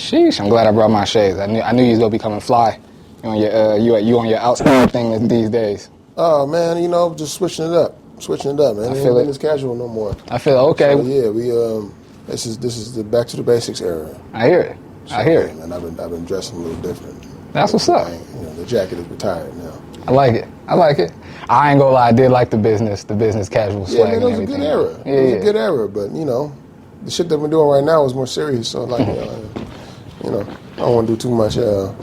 Sheesh, I'm glad I brought my shades. I knew you was gonna be coming fly. You on your outside thing these days. Oh man, just switching it up, man. I feel it. It's casual no more. I feel okay. So yeah, we this is the back to the basics era. I hear it. So, I hear it. And I've been dressing a little different. That's what's up. The jacket is retired now. I like it. I ain't gonna lie, I did like the business casual swag. Yeah, man, it was and a good everything. era. Yeah, it was a good era, but the shit that we're doing right now is more serious. So like, I don't want to do too much. I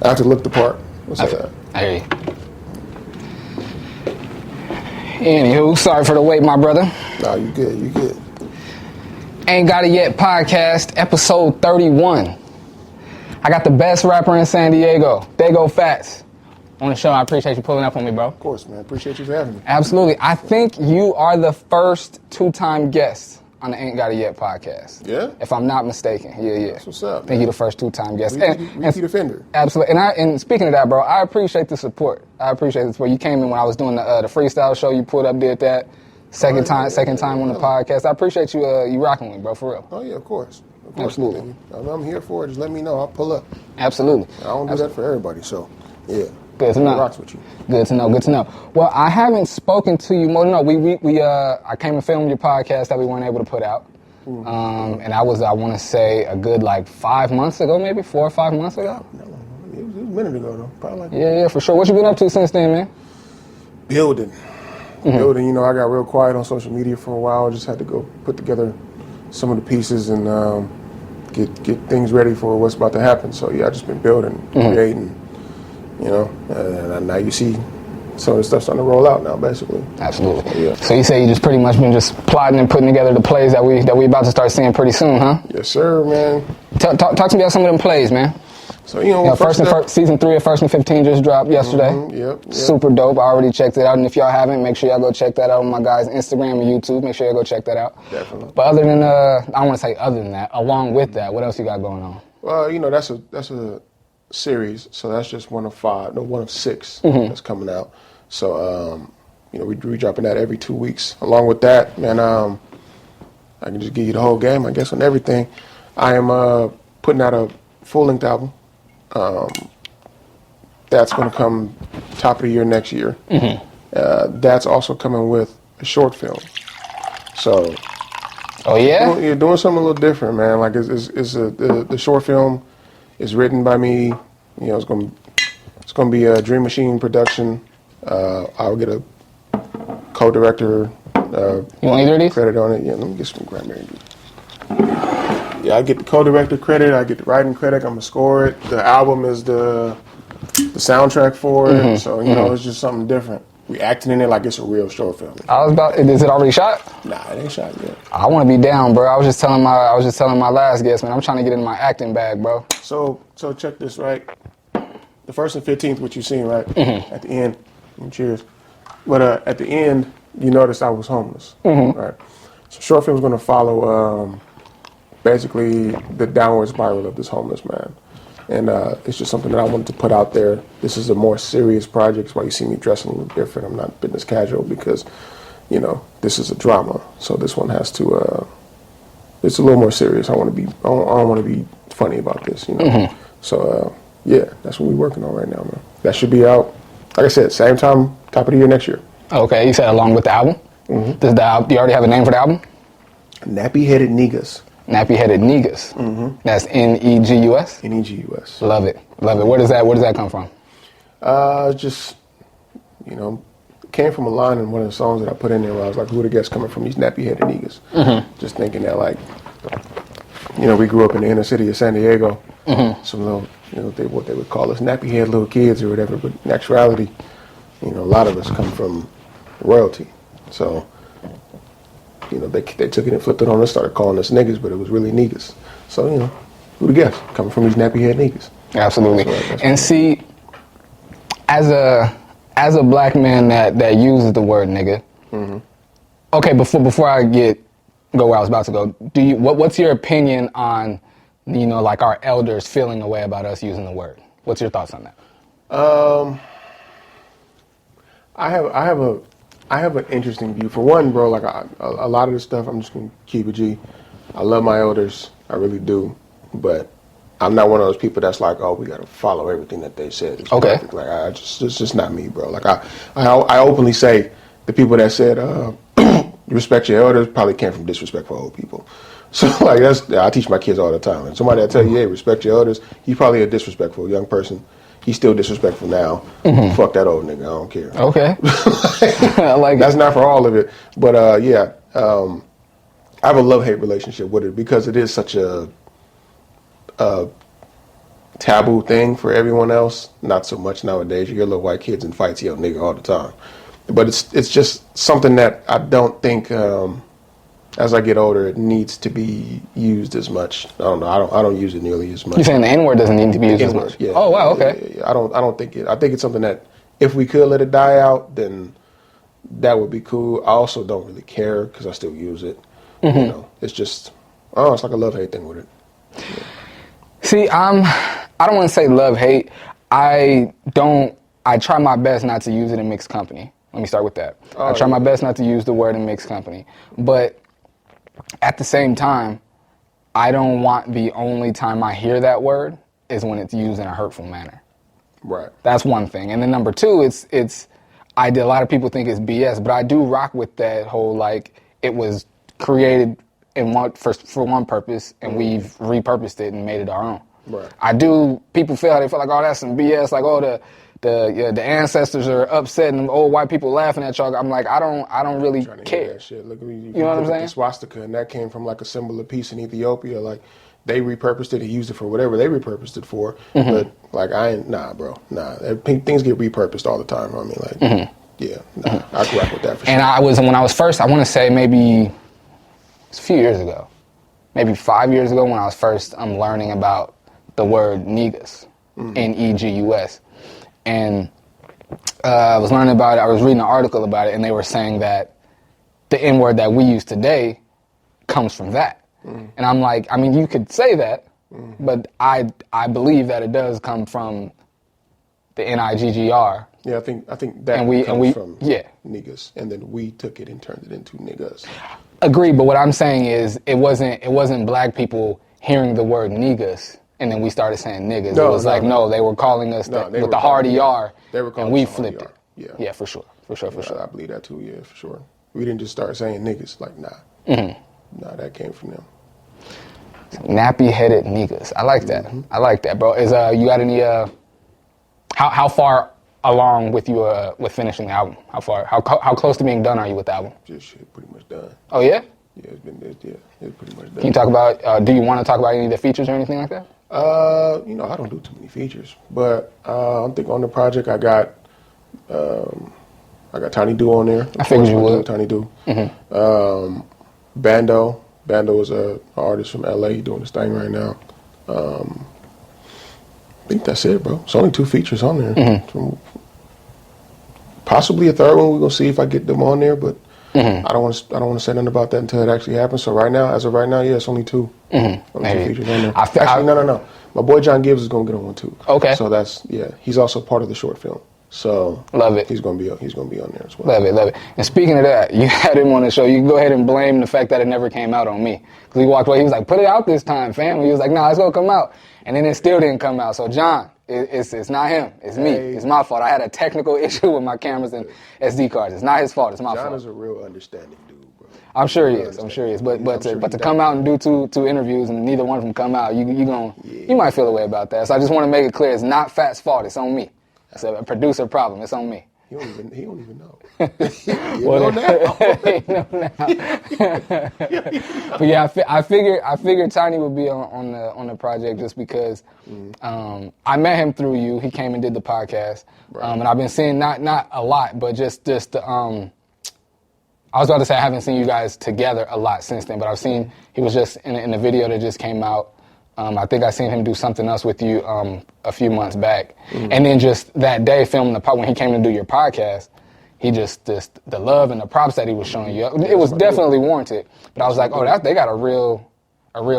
have to look the part. What's that? I hear you. Anywho, sorry for the wait, my brother. Nah, you good. Ain't Got It Yet podcast, episode 31. I got the best rapper in San Diego, Daygo Fatts, on the show. I appreciate you pulling up on me, bro. Of course, man. Appreciate you for having me. Absolutely. I think you are the first two-time guest on the Ain't Got It Yet podcast. Yeah? If I'm not mistaken. Yeah. That's what's up. I think you're the first two-time guest. Repeat offender. Absolutely. And speaking of that, bro, I appreciate the support. You came in when I was doing the freestyle show. You pulled up, did that. Second time on the podcast. I appreciate you rocking with me, bro, for real. Oh, yeah, of course. Absolutely. Baby. I'm here for it. Just let me know. I'll pull up. Absolutely. I don't do that for everybody, so, yeah. Good to know. Rocks with you. Good to know. Well, I haven't spoken to you more. No, I came and filmed your podcast that we weren't able to put out. Mm-hmm. And I want to say, a good, 5 months ago, maybe 4 or 5 months ago. No, it was a minute ago, though. Probably Yeah, for sure. What you been up to since then, man? Building. I got real quiet on social media for a while. Just had to go put together some of the pieces and get things ready for what's about to happen. So yeah, I just been building, creating, and now you see some of the stuff starting to roll out now, basically. Absolutely. Yeah. So you say you just pretty much been just plotting and putting together the plays that we about to start seeing pretty soon, huh? Yes, sir, man. Talk to me about some of them plays, man. So season 3 of First and 15 just dropped yesterday. Yep. Super dope. I already checked it out, and if y'all haven't, make sure y'all go check that out on my guys' Instagram and YouTube. Make sure y'all go check that out. Definitely. But other than I don't want to say other than that. Along with that, what else you got going on? Well, that's a series, so that's just one of 6 that's coming out. So we dropping that every 2 weeks. Along with that, man, I can just give you the whole game, I guess, on everything. I am putting out a full-length album. That's going to come top of the year next year. That's also coming with a short film. So, oh yeah, you're doing something a little different, man. Like the short film is written by me. It's going to be a Dream Machine production. I'll get a co-director. You want either of these? Credit on it. Yeah, let me get some Grammy. Yeah, I get the co-director credit, I get the writing credit, I'm gonna score it. The album is the soundtrack for it, so it's just something different. We acting in it like it's a real short film. Is it already shot? Nah, it ain't shot yet. I want to be down, bro. I was just telling my last guest, man, I'm trying to get in my acting bag, bro. So check this, right? The 1st and 15th, what you seen, right? At the end, cheers. But at the end, you noticed I was homeless, right? So short film's gonna follow basically the downward spiral of this homeless man. And it's just something that I wanted to put out there. This is a more serious project. That's why you see me dressing a little different. I'm not business casual because, this is a drama. So this one has to, it's a little more serious. I don't want to be funny about this, So, yeah, that's what we're working on right now, man. That should be out, like I said, same time, top of the year next year. Okay, you said along with the album? Do you already have a name for the album? Nappy-headed Negus. Nappy-headed Negus. That's Negus? Negus. Love it. Where does that come from? Just, came from a line in one of the songs that I put in there where I was like, who the guests coming from? These nappy-headed Negus. Just thinking that, we grew up in the inner city of San Diego. Some little, what they would call us nappy-head little kids or whatever. But in actuality, a lot of us come from royalty. So, they took it and flipped it on us, started calling us niggas, but it was really Negus. So, who the guess? Coming from these nappy-head niggas. Absolutely. And see, as a black man that uses the word nigga, okay, before I go where I was about to go, what's your opinion on, our elders feeling the way about us using the word? What's your thoughts on that? I have an interesting view. For one, bro, a lot of this stuff, I'm just gonna keep it G. I love my elders. I really do. But I'm not one of those people that's like, oh, we got to follow everything that they said. It's Okay. perfect. Like, it's just not me, bro. Like, I openly say the people that said, respect your elders probably came from disrespect for old people. So, like, I teach my kids all the time. And somebody that tell you, hey, respect your elders, he's probably a disrespectful young person. He's still disrespectful now. Fuck that old nigga. I don't care. Okay. I like That's it. not for all of it. But, I have a love-hate relationship with it because it is such a taboo thing for everyone else. Not so much nowadays. You hear little white kids in fights yell nigga all the time. But it's just something that I don't think, as I get older, it needs to be used as much. I don't know. I don't use it nearly as much. You're saying the N-word doesn't need to be used as much? Yeah. Oh, wow, okay. Yeah. I don't think it. I think it's something that if we could let it die out, then that would be cool. I also don't really care because I still use it. You know, it's just, it's like a love-hate thing with it. Yeah. See, I don't want to say love-hate. I try my best not to use it in mixed company. Let me start with that. I try my best not to use the word in mixed company. But at the same time, I don't want the only time I hear that word is when it's used in a hurtful manner. Right. That's one thing. And then number two, a lot of people think it's BS, but I do rock with that whole, like, it was created for one purpose, and we've repurposed it and made it our own. Right. People feel like, oh, that's some BS, like, oh, the ancestors are upset and old white people laughing at y'all. I'm like, I don't really care. That shit. Look, you know what I'm saying? The swastika, and that came from like a symbol of peace in Ethiopia. Like, they repurposed it and used it for whatever they repurposed it for. But like, bro. Things get repurposed all the time. I mean, like, I can rock with that for sure. And when I was first, I want to say maybe a few years ago, maybe 5 years ago, when I was first learning about the word Negus, Negus. And I was learning about it. I was reading an article about it, and they were saying that the N-word that we use today comes from that. And I'm like, I mean, you could say that, but I believe that it does come from the Niggr. Yeah, I think that comes from yeah, Negus, and then we took it and turned it into niggas. Agreed, but what I'm saying is it wasn't black people hearing the word Negus and then we started saying niggas. No, they were calling us with the hard ER, and we flipped it. Yeah, for sure. I believe that too. Yeah, for sure. We didn't just start saying niggas. Like, nah, that came from them. Nappy-headed niggas. I like that. I like that, bro. Is you got any? How far along with you with finishing the album? How close to being done are you with the album? Just shit, pretty much done. Oh yeah. Yeah, it's pretty much done. Can you talk about? Do you want to talk about any of the features or anything like that? I don't do too many features, but I think on the project I got Tiny Do on there. I figured you would. Tiny Do. Bando is an artist from LA doing his thing right now. I think that's it, bro. It's only 2 features on there. Possibly a third one. We're gonna see if I get them on there, but I don't want to say nothing about that until it actually happens. So as of right now, yeah, it's only 2. Only 2 features on there. No. My boy John Gibbs is gonna get on one too. Okay. So he's also part of the short film. So love it. He's gonna be on there as well. Love it. And speaking of that, you had him on the show. You can go ahead and blame the fact that it never came out on me. Because he walked away, he was like, "Put it out this time, fam." And he was like, "Nah, it's gonna come out." And then it still didn't come out. So John, it's not him. It's me. It's my fault. I had a technical issue with my cameras and SD cards. It's not his fault. It's my fault. John is a real understanding dude, bro. I'm sure he is. But to come out and do two interviews and neither one of them come out, you might feel a way about that. So I just want to make it clear, it's not Fat's fault. It's on me. It's a producer problem. It's on me. He don't even know. Know now. But yeah, I figured Tiny would be on the project just because I met him through you. He came and did the podcast, and I've been seeing not a lot, but just I was about to say I haven't seen you guys together a lot since then, but I've seen he was just in the video that just came out. I think I seen him do something else with you a few months back. And then just that day filming the part when he came to do your podcast, he just the love and the props that he was showing you, it was definitely warranted. But I was like, oh, they got a real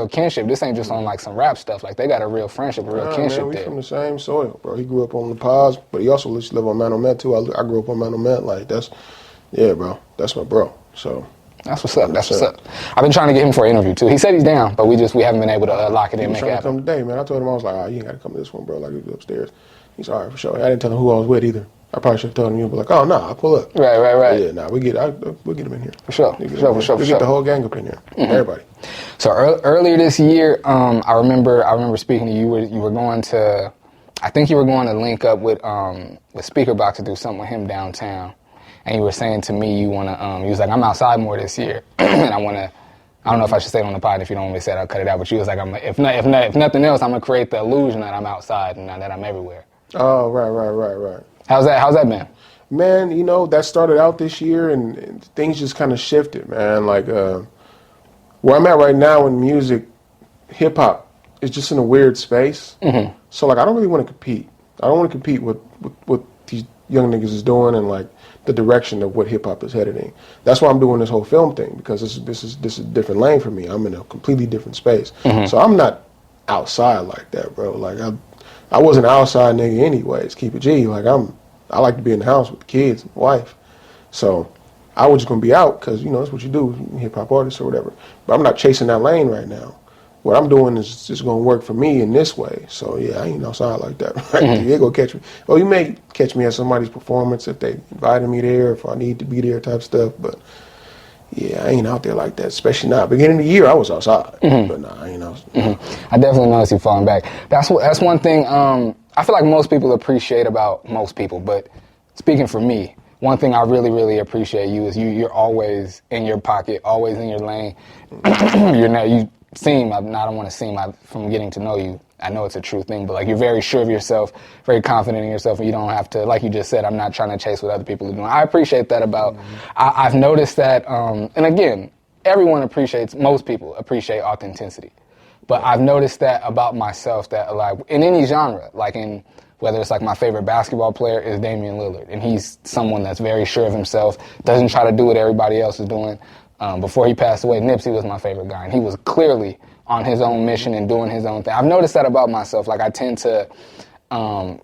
kinship. This ain't just on like some rap stuff. Like they got a real friendship, a real kinship we there. From the same soil, bro. He grew up on the pods, but he also used to live on Mano Met too. I grew up on Mano Met. Like bro. That's my bro. So That's what's up. That's what's up. I've been trying to get him for an interview too. He said he's down, but we haven't been able to lock it in, He was make it trying to happen. come today, man. I told him, I was like, you ain't got to come to this one, bro. Like, he's upstairs. He's all right, for sure. I didn't tell him who I was with either. I probably should have told him, you'd be like, oh, no, I'll pull up. Right. But yeah, we'll get him in here. For sure. We get the whole gang up in here. Everybody. So earlier this year, I remember speaking to you. You were going to, I think you were going to link up with Speakerbox to do something with him downtown, and you were saying to me you want to. You was like, I'm outside more this year, and I want to. I don't know if I should say it on the pod. If you don't want me to say it, I'll cut it out. But you was like, if nothing else, I'm gonna create the illusion that I'm outside and that I'm everywhere. Oh, right. How's that been? Man, that started out this year, and things just kind of shifted, man. Like, where I'm at right now in music, hip-hop is just in a weird space. Mm-hmm. So, like, I don't really want to compete. I don't want to compete with what these young niggas is doing and, like, the direction of what hip-hop is headed in. That's why I'm doing this whole film thing, because this is a different lane for me. I'm in a completely different space. Mm-hmm. So I'm not outside like that, bro. Like, I wasn't an outside nigga anyways, keep it G. Like, I like to be in the house with the kids and the wife. So I was just going to be out because, that's what you do, hip-hop artists or whatever. But I'm not chasing that lane right now. What I'm doing is just going to work for me in this way. So, yeah, I ain't outside like that. Right? Mm-hmm. You ain't going to catch me. Well, you may catch me at somebody's performance if they invited me there, if I need to be there type stuff. But, yeah, I ain't out there like that, especially now. Beginning of the year, I was outside. Mm-hmm. But, nah, I ain't outside. Mm-hmm. I definitely noticed you falling back. That's one thing I feel like most people appreciate about most people. But speaking for me, one thing I really, really appreciate you is you're always in your pocket, always in your lane. You seem, I don't want to seem from getting to know you, I know it's a true thing, but like you're very sure of yourself, very confident in yourself, and you don't have to, like you just said, I'm not trying to chase what other people are doing. I appreciate that about, I've noticed that, and again, most people appreciate authenticity, but I've noticed that about myself that like in any genre, like in, whether it's like my favorite basketball player is Damian Lillard, and he's someone that's very sure of himself, doesn't try to do what everybody else is doing. Before he passed away, Nipsey was my favorite guy, and he was clearly on his own mission and doing his own thing. I've noticed that about myself. Like I tend to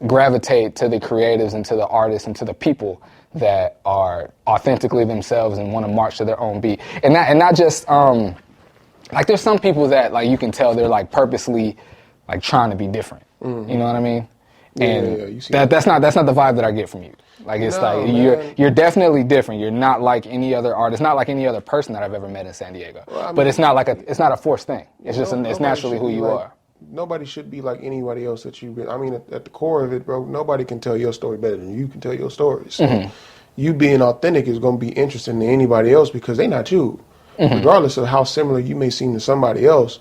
gravitate to the creatives and to the artists and to the people that are authentically themselves and want to march to their own beat. And not just like there's some people that like you can tell they're like purposely like trying to be different. Mm-hmm. You know what I mean? And that's not the vibe that I get from you. Like it's you're definitely different. You're not like any other artist, not like any other person that I've ever met in San Diego. Well, I mean, but it's not a forced thing. It's just it's naturally who you are. Nobody should be like anybody else that you've been. I mean, at the core of it, bro, nobody can tell your story better than you can tell your story. So you being authentic is going to be interesting to anybody else because they're not you. Mm-hmm. Regardless of how similar you may seem to somebody else.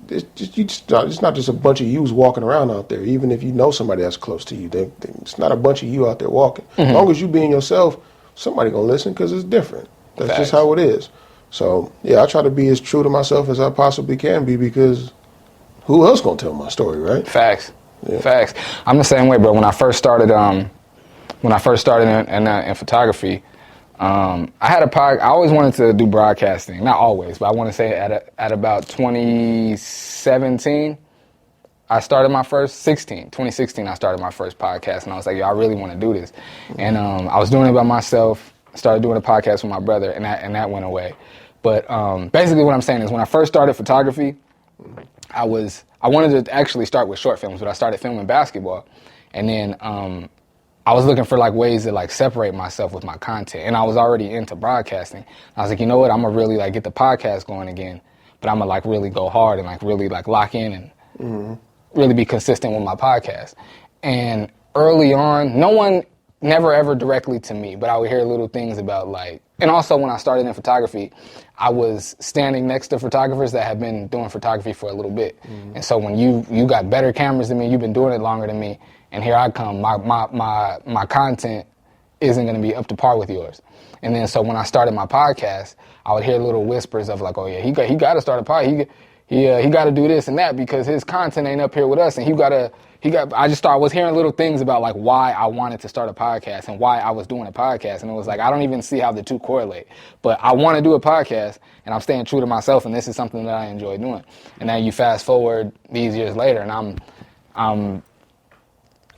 It's not just a bunch of yous walking around out there. Even if you know somebody that's close to you, it's not a bunch of you out there walking. Mm-hmm. As long as you being yourself, somebody gonna listen because it's different. That's just how it is. So yeah, I try to be as true to myself as I possibly can be because who else gonna tell my story, right? Facts. I'm the same way, bro. When I first started, in photography. I had I always wanted to do broadcasting. Not always, but I want to say at about 2017, I started my first 2016, I started my first podcast, and I was like, yo, I really want to do this. And I was doing it by myself, started doing a podcast with my brother, and that went away. But basically what I'm saying is when I first started photography, I wanted to actually start with short films, but I started filming basketball. And then I was looking for like ways to like separate myself with my content, and I was already into broadcasting. I was like, you know what, I'm gonna really like get the podcast going again, but I'm gonna like really go hard and like really like lock in and really be consistent with my podcast. And early on, no one never ever directly to me, but I would hear little things about like, and also when I started in photography, I was standing next to photographers that have been doing photography for a little bit. And so when you got better cameras than me, you've been doing it longer than me, and here I come, my content isn't going to be up to par with yours. And then so when I started my podcast, I would hear little whispers of like, oh yeah, he got to start a podcast. He got to do this and that because his content ain't up here with us, and I was hearing little things about like why I wanted to start a podcast and why I was doing a podcast, and it was like I don't even see how the two correlate. But I want to do a podcast, and I'm staying true to myself, and this is something that I enjoy doing. And now you fast forward these years later, and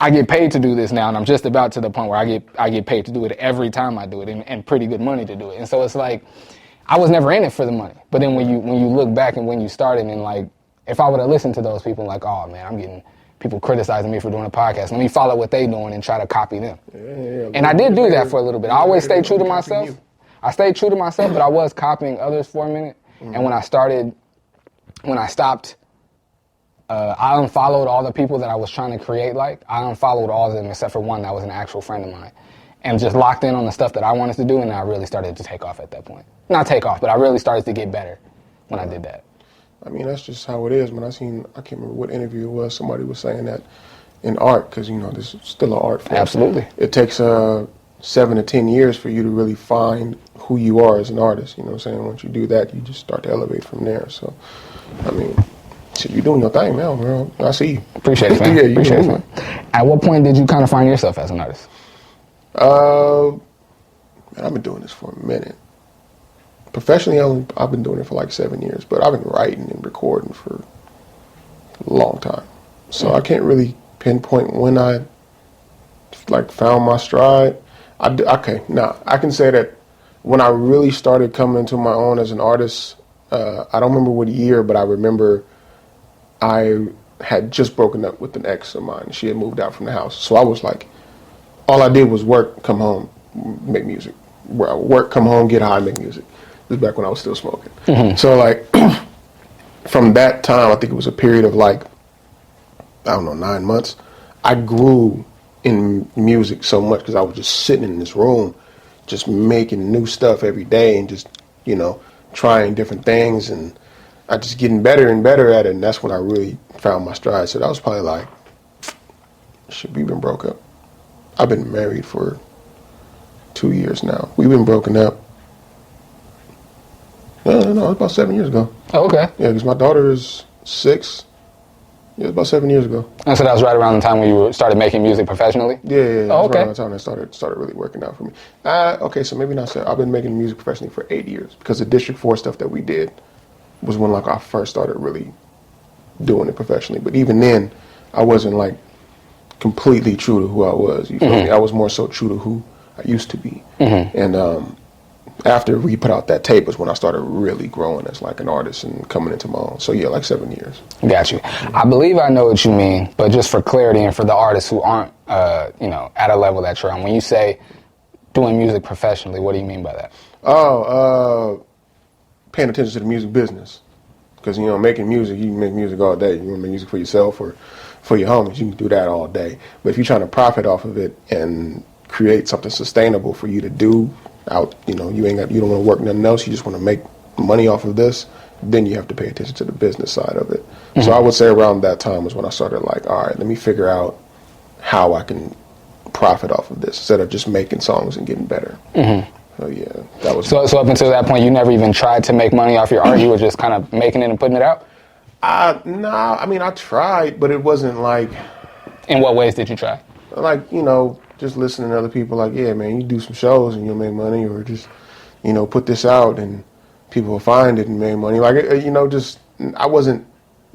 I get paid to do this now, and I'm just about to the point where I get paid to do it every time I do it, and pretty good money to do it. And so it's like, I was never in it for the money. But then when you look back and when you started, and like, if I would have listened to those people, like, oh man, I'm getting people criticizing me for doing a podcast. Let me follow what they doing and try to copy them. And I did do that for a little bit. I always stayed true to myself. I stayed true to myself, but I was copying others for a minute. And when I stopped, I unfollowed all the people that I was trying to create like. I unfollowed all of them except for one that was an actual friend of mine. And just locked in on the stuff that I wanted to do, and I really started to take off at that point. Not take off, but I really started to get better when I did that. I mean, that's just how it is. When I can't remember what interview it was, somebody was saying that in art, because, you know, this is still an art form. Absolutely. It takes 7 to 10 years for you to really find who you are as an artist. You know what I'm saying? Once you do that, you just start to elevate from there. So, I mean, shit, you're doing your thing now, bro. I see you. Appreciate it, man. Yeah, Appreciate it, man. At what point did you kind of find yourself as an artist? Man, I've been doing this for a minute. Professionally, I've been doing it for like 7 years, but I've been writing and recording for a long time. So I can't really pinpoint when I like found my stride. I can say that when I really started coming into my own as an artist, I don't remember what year, but I remember I had just broken up with an ex of mine. She had moved out from the house. So I was like, all I did was work, come home, make music. Work, come home, get high, make music. This is back when I was still smoking. So like, from that time, I think it was a period of like, I don't know, 9 months. I grew in music so much because I was just sitting in this room, just making new stuff every day and just, you know, trying different things, and I just getting better and better at it. And that's when I really found my stride. So that was probably like, shit, we've been broke up. I've been married for 2 years now. We've been broken up. No, it was about 7 years ago. Oh, okay. Yeah, because my daughter is 6. Yeah, it was about 7 years ago. And so that was right around the time when you started making music professionally? Yeah. Oh, okay. Around the time that started really working out for me. Okay, so maybe not 7. I've been making music professionally for 8 years because the District 4 stuff that we did was when like I first started really doing it professionally. But even then, I wasn't like completely true to who I was. You feel me? I was more so true to who I used to be. And after we put out that tape was when I started really growing as like an artist and coming into my own. So yeah, like 7 years. Got you. I believe I know what you mean, but just for clarity and for the artists who aren't, you know, at a level that you're on, when you say doing music professionally, what do you mean by that? Paying attention to the music business. Because, you know, making music, you can make music all day. You want to make music for yourself or for your homies, you can do that all day. But if you're trying to profit off of it and create something sustainable for you to do out, you know, you don't want to work nothing else, you just want to make money off of this, then you have to pay attention to the business side of it. So I would say around that time was when I started like, all right, let me figure out how I can profit off of this instead of just making songs and getting better. So yeah, that was... So up until that point, you never even tried to make money off your art? You were just kind of making it and putting it out? Nah, I mean, I tried, but it wasn't like... In what ways did you try? Like, you know, just listening to other people like, yeah, man, you do some shows and you'll make money, or just, you know, put this out and people will find it and make money. Like, you know, just, I wasn't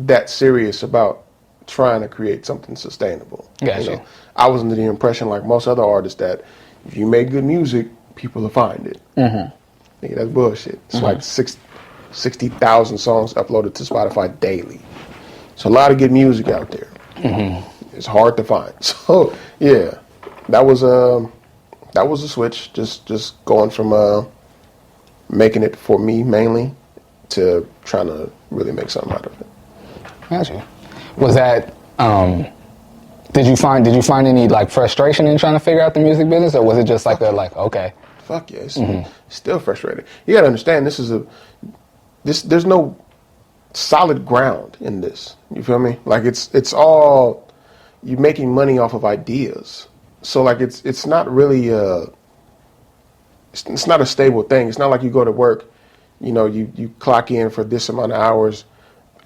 that serious about trying to create something sustainable. Gotcha. You know? I was under the impression, like most other artists, that if you make good music, people will find it. Nigga, that's bullshit. It's like 60,000 songs uploaded to Spotify daily. So a lot of good music out there. It's hard to find. So yeah, that was a switch. Just going from making it for me mainly to trying to really make something out of it. Gotcha. Was that did you find any like frustration in trying to figure out the music business, or was it just like okay? Fuck yeah, it's still frustrating. You gotta understand, there's no solid ground in this. You feel me? Like it's all, you're making money off of ideas. So like it's not really it's not a stable thing. It's not like you go to work, you know, you clock in for this amount of hours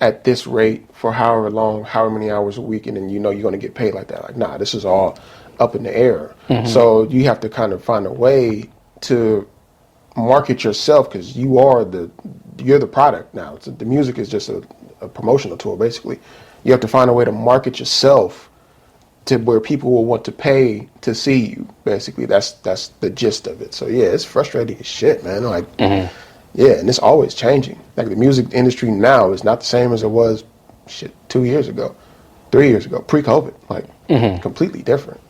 at this rate for however long, however many hours a week, and then you know you're gonna get paid like that. Like, nah, this is all up in the air. So you have to kind of find a way to market yourself, because you're the product now. The music is just a promotional tool, basically. You have to find a way to market yourself to where people will want to pay to see you. Basically, that's the gist of it. So yeah, it's frustrating as shit, man. Like, Yeah, and it's always changing. Like the music industry now is not the same as it was, 2 years ago, 3 years ago, pre-COVID. Like completely different.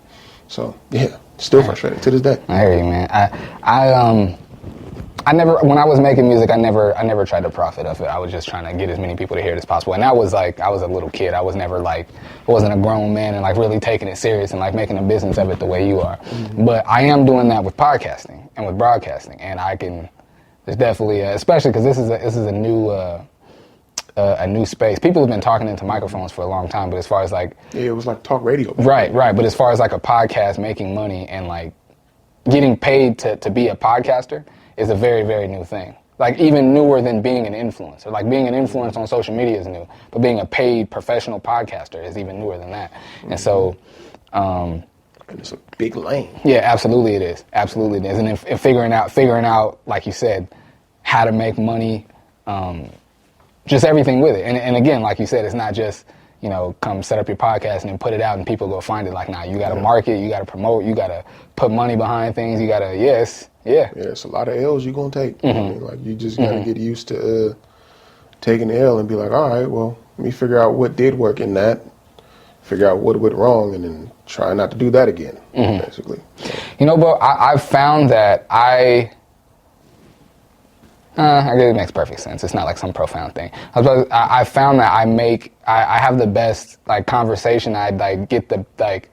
So yeah, still frustrating to this day. I hear you, man. I never, when I was making music, I never tried to profit off it. I was just trying to get as many people to hear it as possible. And that was like, I was a little kid. I was never like, I wasn't a grown man and like really taking it serious and like making a business of it the way you are. But I am doing that with podcasting and with broadcasting. And I can, there's definitely, especially because this is a new space. People have been talking into microphones for a long time, but as far as like, Yeah, it was like talk radio. right. But as far as like a podcast making money and like getting paid to be a podcaster is a very, very new thing. Like even newer than being an influencer. Like being an influencer on social media is new, but being a paid professional podcaster is even newer than that. And so, And it's a big lane. yeah, absolutely it is. Absolutely it is. And then figuring out, like you said, how to make money, just everything with it. And again, like you said, it's not just, you know, come set up your podcast and then put it out and people go find it. Like, nah, you got to market, you got to promote, you got to put money behind things, you got to, yeah, it's a lot of L's you're going to take. I mean, like, you just got to get used to taking the L and be like, all right, well, let me figure out what did work in that, figure out what went wrong, and then try not to do that again, basically. So. You know, bro, I've found that I guess it makes perfect sense. It's not like some profound thing. I found that I have the best like conversation. I like get the like.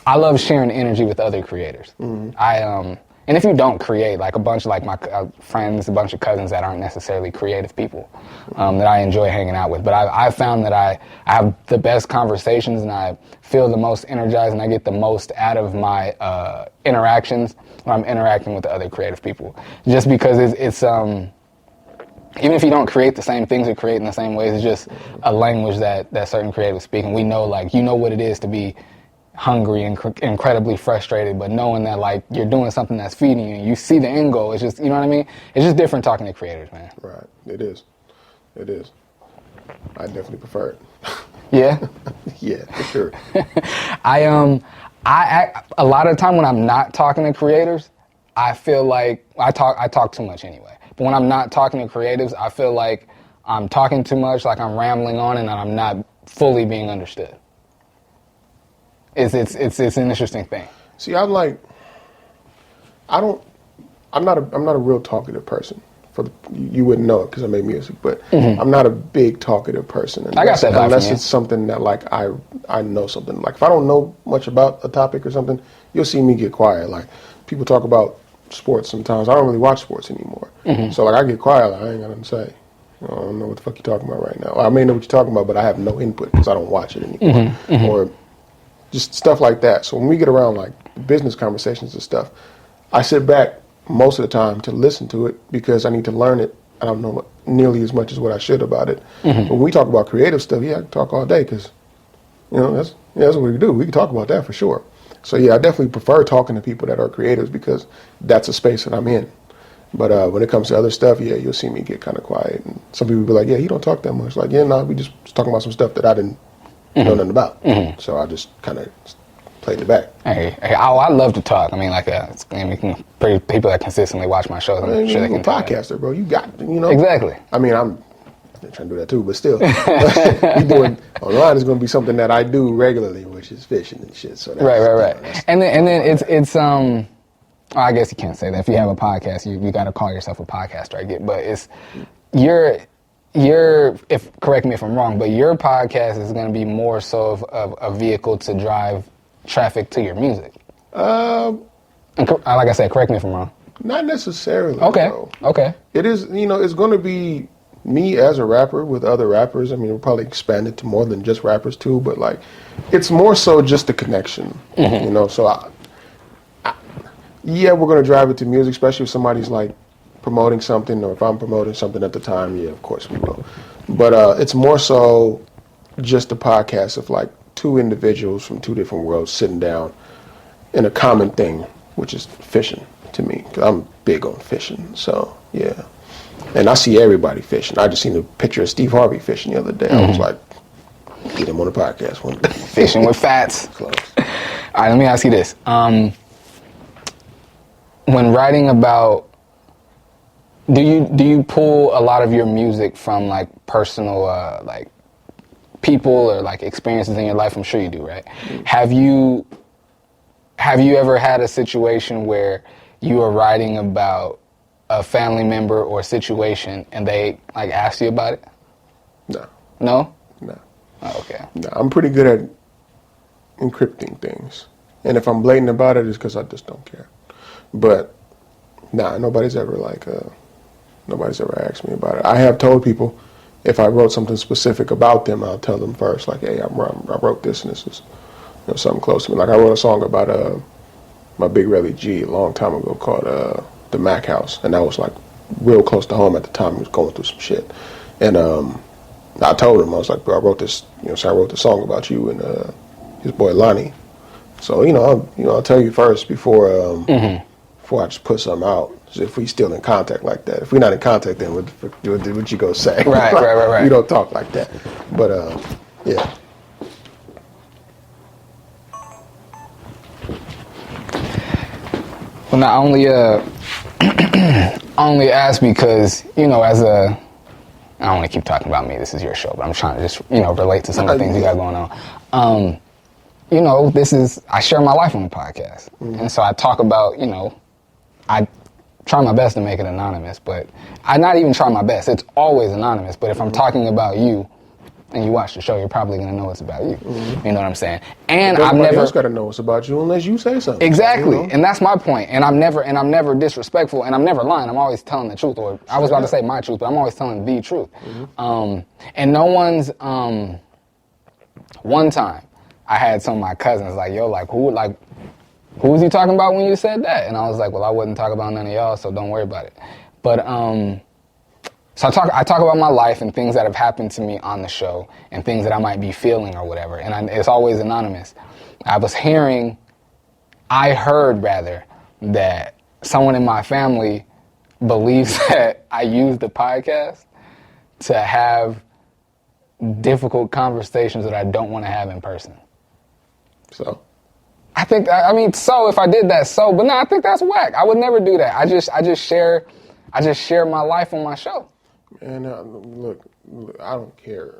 I love sharing energy with other creators. And if you don't create, like a bunch of like my friends, a bunch of cousins that aren't necessarily creative people that I enjoy hanging out with. But I found that I have the best conversations and I feel the most energized and I get the most out of my interactions when I'm interacting with the other creative people. Just because it's even if you don't create the same things or create in the same ways, it's just a language that certain creatives speak. And we know, like, you know what it is to be hungry and incredibly frustrated, but knowing that like you're doing something that's feeding you and you see the end goal, it's just, you know what I mean? It's just different talking to creators, man. Right. It is. I definitely prefer it. Yeah? Yeah, for sure. I a lot of the time when I'm not talking to creators, I feel like I talk too much anyway. But when I'm not talking to creatives, I feel like I'm talking too much, like I'm rambling on and I'm not fully being understood. It's an interesting thing. See, I'm not a real talkative person. You wouldn't know it because I make music, but I'm not a big talkative person. Unless it's something that like I know something. Like if I don't know much about a topic or something, you'll see me get quiet. Like people talk about sports sometimes. I don't really watch sports anymore. So like I get quiet. Like, I ain't got nothing to say. I don't know what the fuck you're talking about right now. I may know what you're talking about, but I have no input because I don't watch it anymore. Or just stuff like that. So when we get around like business conversations and stuff, I sit back most of the time to listen to it because I need to learn it. I don't know nearly as much as what I should about it. But when we talk about creative stuff, I can talk all day because, you know, that's what we do. We can talk about that for sure. So yeah, I definitely prefer talking to people that are creatives because that's a space that I'm in. But when it comes to other stuff, yeah, you'll see me get kind of quiet. And some people will be like, yeah, you don't talk that much. Like, yeah, no, we just talking about some stuff that I didn't know nothing about. So I just kind of played it back. Hey, I love to talk. I mean, like, people that consistently watch my shows, I'm sure they can tell. Podcaster, bro. You got, you know. Exactly. I mean, I'm trying to do that too, but still. You doing online is going to be something that I do regularly, which is fishing and shit. So that's, right. And then it's I guess you can't say that. If you have a podcast, you got to call yourself a podcaster, I get. But it's correct me if I'm wrong, but your podcast is going to be more so of a vehicle to drive traffic to your music. And like I said, correct me if I'm wrong. Not necessarily. Okay. Bro. Okay. It is, you know, it's going to be me as a rapper with other rappers. I mean, we'll probably expand it to more than just rappers too, but like, it's more so just the connection, you know. So, yeah, we're going to drive it to music, especially if somebody's like promoting something, or if I'm promoting something at the time, yeah, of course we will. But it's more so just a podcast of like two individuals from two different worlds sitting down in a common thing, which is fishing to me, because I'm big on fishing. So, yeah. And I see everybody fishing. I just seen a picture of Steve Harvey fishing the other day. I was like, get him on the podcast one day. Fishing with Fatts. Close. All right, let me ask you this. When writing about Do you pull a lot of your music from like personal like people or like experiences in your life? I'm sure you do, right? Have you ever had a situation where you are writing about a family member or situation and they like ask you about it? No. No? No. Oh, okay. No, I'm pretty good at encrypting things. And if I'm blatant about it, it's because I just don't care. But, nah, nobody's ever asked me about it. I have told people if I wrote something specific about them, I'll tell them first, like, hey, I wrote this and this is something close to me. Like I wrote a song about my Big Relly G a long time ago called The Mac House. And that was like real close to home at the time. He was going through some shit. And I told him, I was like, bro, I wrote this, so I wrote the song about you and his boy Lonnie. So, I'll tell you first before I just put something out. So if we still in contact like that. If we're not in contact, then what you gonna say? Right, right. We don't talk like that. But, yeah. Well, I only ask because, as a, I don't want to keep talking about me. This is your show, but I'm trying to just, relate to some of the things you got going on. I share my life on the podcast. Mm-hmm. And so I talk about, I try my best to make it anonymous, but I not even try my best. It's always anonymous. But if I'm talking about you and you watch the show, you're probably going to know it's about you. Mm-hmm. You know what I'm saying? And I've never else got to know it's about you unless you say something. Exactly. And that's my point. And I'm never disrespectful and I'm never lying. I'm always telling the truth, or I was about to say my truth, but I'm always telling the truth. Mm-hmm. And no one's one time I had some of my cousins like, yo, who was you talking about when you said that? And I was like, well, I wouldn't talk about none of y'all, so don't worry about it. But so I talk about my life and things that have happened to me on the show and things that I might be feeling or whatever. And it's always anonymous. I heard that someone in my family believes that I use the podcast to have difficult conversations that I don't want to have in person. So? So if I did that, but no, I think that's whack. I would never do that. I just share my life on my show. And look, I don't care.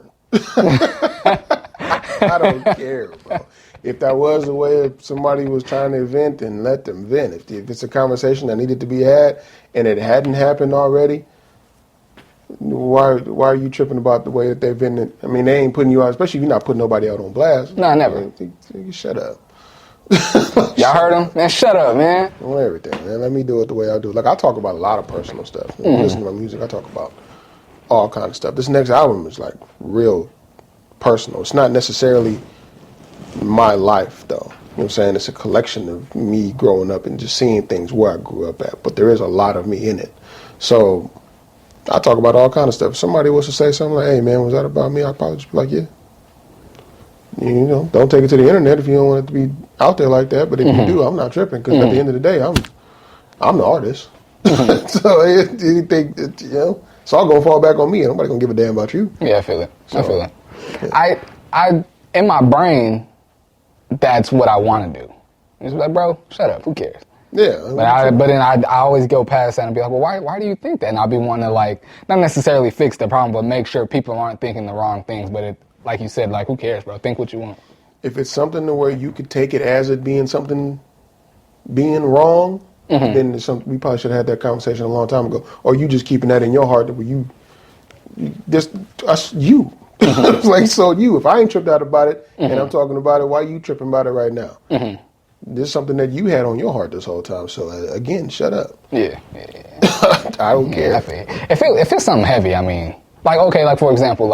I don't care, bro. If that was the way if somebody was trying to vent, then let them vent. If it's a conversation that needed to be had and it hadn't happened already, why are you tripping about the way that they vented? I mean, they ain't putting you out, especially if you're not putting nobody out on blast. No, never. You shut up. Y'all heard him? Man, shut up, man. On everything, man. Let me do it the way I do it. Like, I talk about a lot of personal stuff. When you listen to my music, I talk about all kind of stuff. This next album is, like, real personal. It's not necessarily my life, though. You know what I'm saying? It's a collection of me growing up and just seeing things where I grew up at. But there is a lot of me in it. So I talk about all kind of stuff. If somebody was to say something like, hey, man, was that about me? I'd probably just be like, yeah. Don't take it to the internet if you don't want it to be out there like that. But if you do, I'm not tripping because at the end of the day, I'm the artist. So anything, it's all gonna fall back on me. Nobody gonna give a damn about you. Yeah, I feel it. So, I feel it. Yeah. I in my brain, that's what I want to do. It's like, bro, shut up. Who cares? Yeah. But then I always go past that and be like, well, why do you think that? And I'll be wanting to not necessarily fix the problem, but make sure people aren't thinking the wrong things. But like you said, who cares, bro? Think what you want. If it's something to where you could take it as it being something being wrong, then we probably should have had that conversation a long time ago. Or you just keeping that in your heart that you so you. If I ain't tripped out about it and I'm talking about it, why are you tripping about it right now? This is something that you had on your heart this whole time. So again, shut up. Yeah. I don't care. Yeah, if it's something heavy, I mean, for example,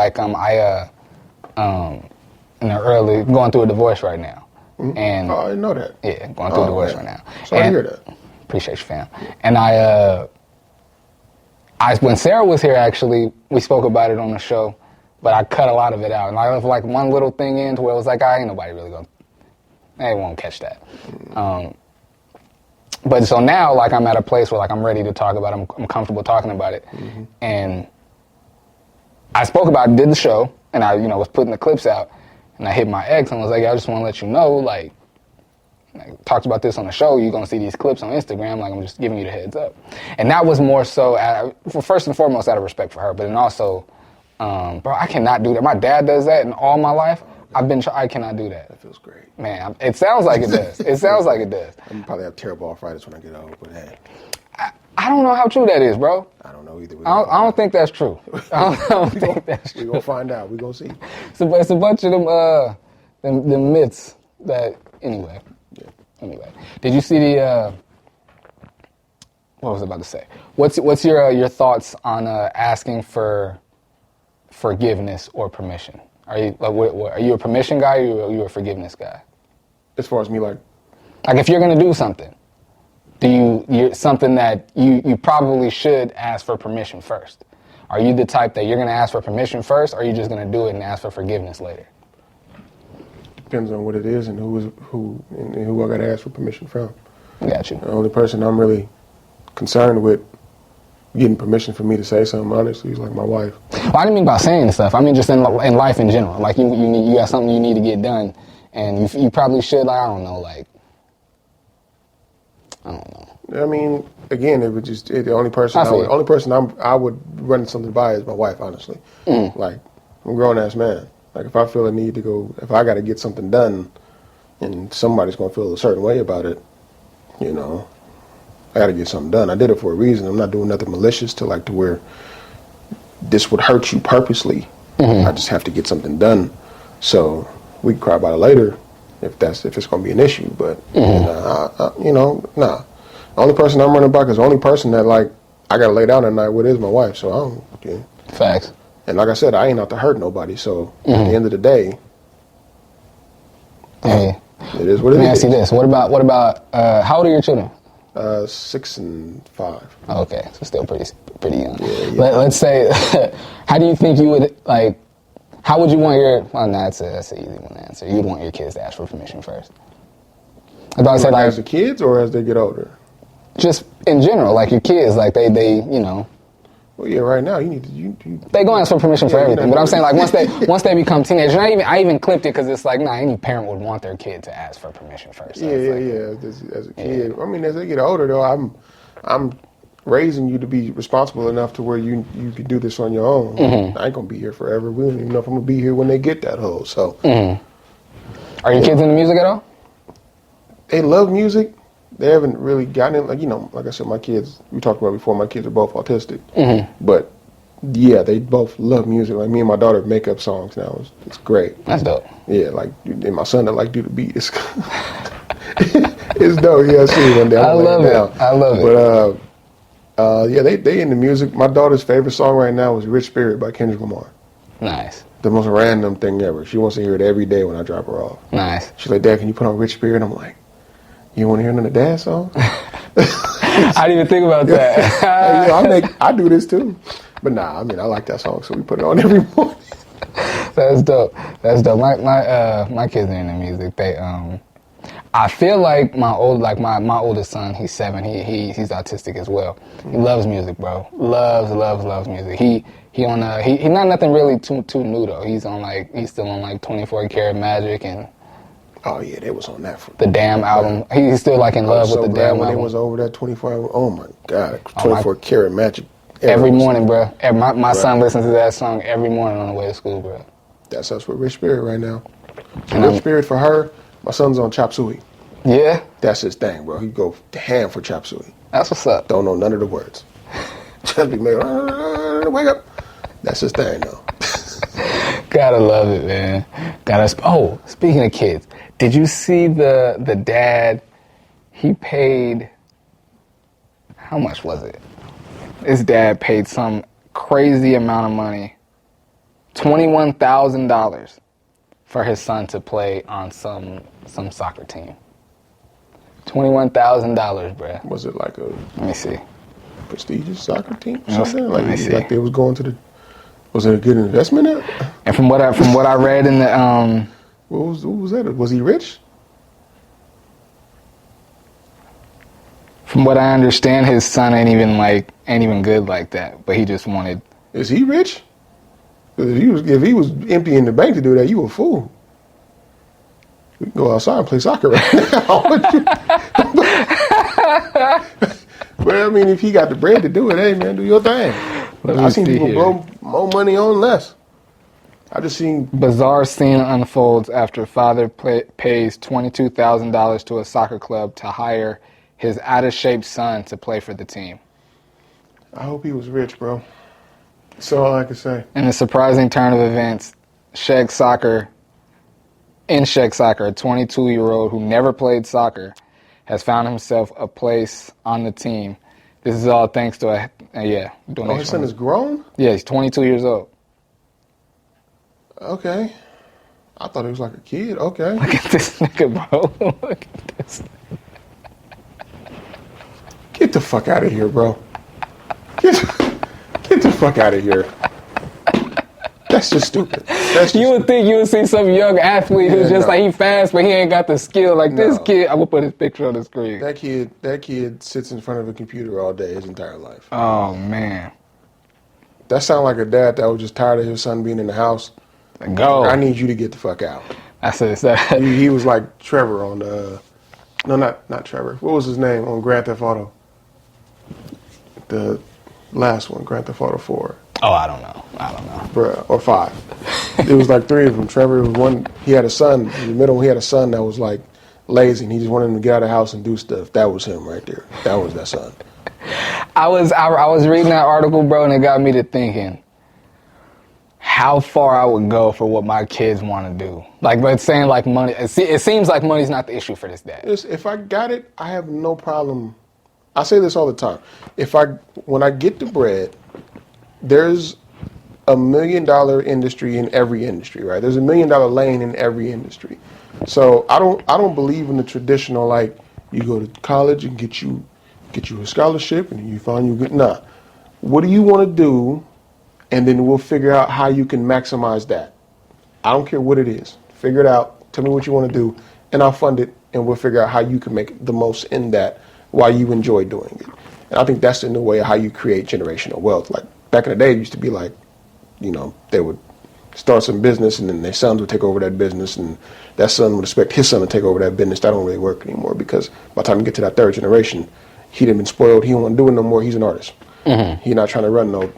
in the early going through a divorce right now, and I didn't know that. Yeah, going through a divorce right now. Sorry to hear that. Appreciate you, fam. And when Sarah was here, actually, we spoke about it on the show, but I cut a lot of it out, and I left one little thing in to where it was like, ain't nobody really they won't catch that. But so now, I'm at a place where I'm ready to talk about it. I'm comfortable talking about it, and I spoke about it, did the show, and I was putting the clips out. And I hit my ex and was like, I just want to let you know, like, talked about this on the show. You're gonna see these clips on Instagram. Like, I'm just giving you the heads up. And that was more so, first and foremost, out of respect for her, but then also, bro, I cannot do that. My dad does that, and all my life, I cannot do that. That feels great. Man, it sounds like it does. It sounds like it does. I'm probably have terrible arthritis when I get old, but hey. I don't know how true that is, bro. I don't know either. I don't think that's true. I don't think that's true. We're going to find out. We're going to see. It's a bunch of them myths that, anyway. Yeah. Anyway. Did you see the, what was I about to say? What's your thoughts on asking for forgiveness or permission? Are you are you a permission guy or are you a forgiveness guy? As far as me, like if you're going to do something, you're something that you probably should ask for permission first. Are you the type that you're going to ask for permission first, or are you just going to do it and ask for forgiveness later? depends on what it is and who I got to ask for permission from. Got you. The only person I'm really concerned with getting permission for me to say something, honestly, is like my wife. Well, I didn't mean by saying stuff. I mean just in life in general. Like you got something you need to get done, and you probably should. Like, I don't know. I mean, again, it would just the only person I would run something by is my wife. Honestly, like I'm a grown ass man. Like if I feel a need to go, if I got to get something done, and somebody's gonna feel a certain way about it, you know, I got to get something done. I did it for a reason. I'm not doing nothing malicious to where this would hurt you purposely. I just have to get something done. So we can cry about it later if it's going to be an issue. But nah. The only person I'm running by, because the only person that I got to lay down at night with is my wife. So I don't. Yeah. Facts. And like I said, I ain't out to hurt nobody. So at the end of the day, hey, it is what it is. Let me ask you this: What about how old are your children? 6 and 5. Okay, so still pretty young. Yeah. Let's say, how do you think you would how would you want your? Well, no, that's an easy one to answer. You'd want your kids to ask for permission first. I thought say as the kids or as they get older. Just in general, like your kids, like they you know. Well, yeah, right now you need to. They go ask for permission for everything, but I'm saying once they become teenagers, I even clipped it because it's like any parent would want their kid to ask for permission first. So yeah. As a kid, I mean, as they get older though, I'm raising you to be responsible enough to where you can do this on your own. I ain't gonna be here forever. We don't even know if I'm gonna be here when they get that old. So, Are your kids into music at all? They love music. They haven't really gotten it. Like I said, my kids, we talked about before, my kids are both autistic. But, yeah, they both love music. Like, me and my daughter make up songs now. It's great. That's dope. Yeah, and my son that do the beat. It's dope. Yeah, I see it one day. I love it. But, yeah, they into music. My daughter's favorite song right now is Rich Spirit by Kendrick Lamar. Nice. The most random thing ever. She wants to hear it every day when I drop her off. Nice. She's like, Dad, can you put on Rich Spirit? I'm like, you want to hear another dad song? I didn't even think about that. I do this too. But nah, I mean, I like that song, so we put it on every morning. That's dope. My kids are into music. They I feel like my oldest son, he's 7. He's autistic as well. He loves music, bro. Loves music. He not nothing really too new though. He's still on 24 Karat Magic and. Oh yeah, they was on that for the Damn album. He's still in love with the Damn when album. It was over that 24. Oh my God, 24 Karat Magic. Every morning, bro. My son listens to that song every morning on the way to school, bro. That's us with Rich Spirit right now. Rich Spirit for her. My son's on Chop Suey. Yeah. That's his thing, bro. He go ham for Chop Suey. That's what's up. Don't know none of the words. Just be made, wake up. That's his thing, though. Gotta love it, man. Speaking of kids, did you see the dad? He paid, how much was it? His dad paid some crazy amount of money, $21,000, for his son to play on some soccer team. $21,000, bruh. Was it like a? Let me see. Prestigious soccer team or something? Let me see. Like they was going to the. Was it a good investment? And from what I read in the what was that? Was he rich? From what I understand, his son ain't even good like that. But he just wanted. Is he rich? If he was empty in the bank to do that, you a fool. We can go outside and play soccer right now. But I mean, if he got the bread to do it, hey man, do your thing. I've seen people blow more money on less. I just seen bizarre scene unfolds after father pays $22,000 to a soccer club to hire his out-of-shape son to play for the team. I hope he was rich, bro. That's all I can say. In a surprising turn of events, Sheg Soccer, a 22-year-old who never played soccer, has found himself a place on the team. This is all thanks to a donation. Oh, his son is grown? Yeah, he's 22 years old. Okay. I thought he was like a kid. Okay. Look at this nigga, bro. Look at this. Get the fuck out of here, bro. Get the fuck out of here. That's just stupid. You would think you would see some young athlete who's just like, he fast, but he ain't got the skill. Like this kid, I will put his picture on the screen. That kid sits in front of a computer all day his entire life. Oh, man. That sounds like a dad that was just tired of his son being in the house. Go. I need you to get the fuck out. That's it. He was like Trevor on no, not Trevor. What was his name on Grand Theft Auto? The last one, Grand Theft Auto 4. Oh, I don't know. Bruh, or 5. It was like 3 of them. Trevor was one. He had a son. In the middle, he had a son that was like lazy, and he just wanted him to get out of the house and do stuff. That was him right there. That was that son. I was reading that article, bro, and it got me to thinking how far I would go for what my kids want to do. Like, but saying like money, it seems like money's not the issue for this dad. If I got it, I have no problem. I say this all the time. When I get the bread, there's $1 million industry in every industry, right? There's $1 million lane in every industry. So I don't believe in the traditional, like, you go to college and get you a scholarship and you find you good. Nah. What do you want to do? And then we'll figure out how you can maximize that. I don't care what it is. Figure it out. Tell me what you want to do, and I'll fund it, and we'll figure out how you can make the most in that while you enjoy doing it. And I think that's the new way of how you create generational wealth. Like, back in the day, it used to be like, they would start some business, and then their sons would take over that business, and that son would expect his son to take over that business. That don't really work anymore, because by the time you get to that third generation, he done been spoiled. He don't want to do it no more. He's an artist. Mm-hmm. He's not trying to run no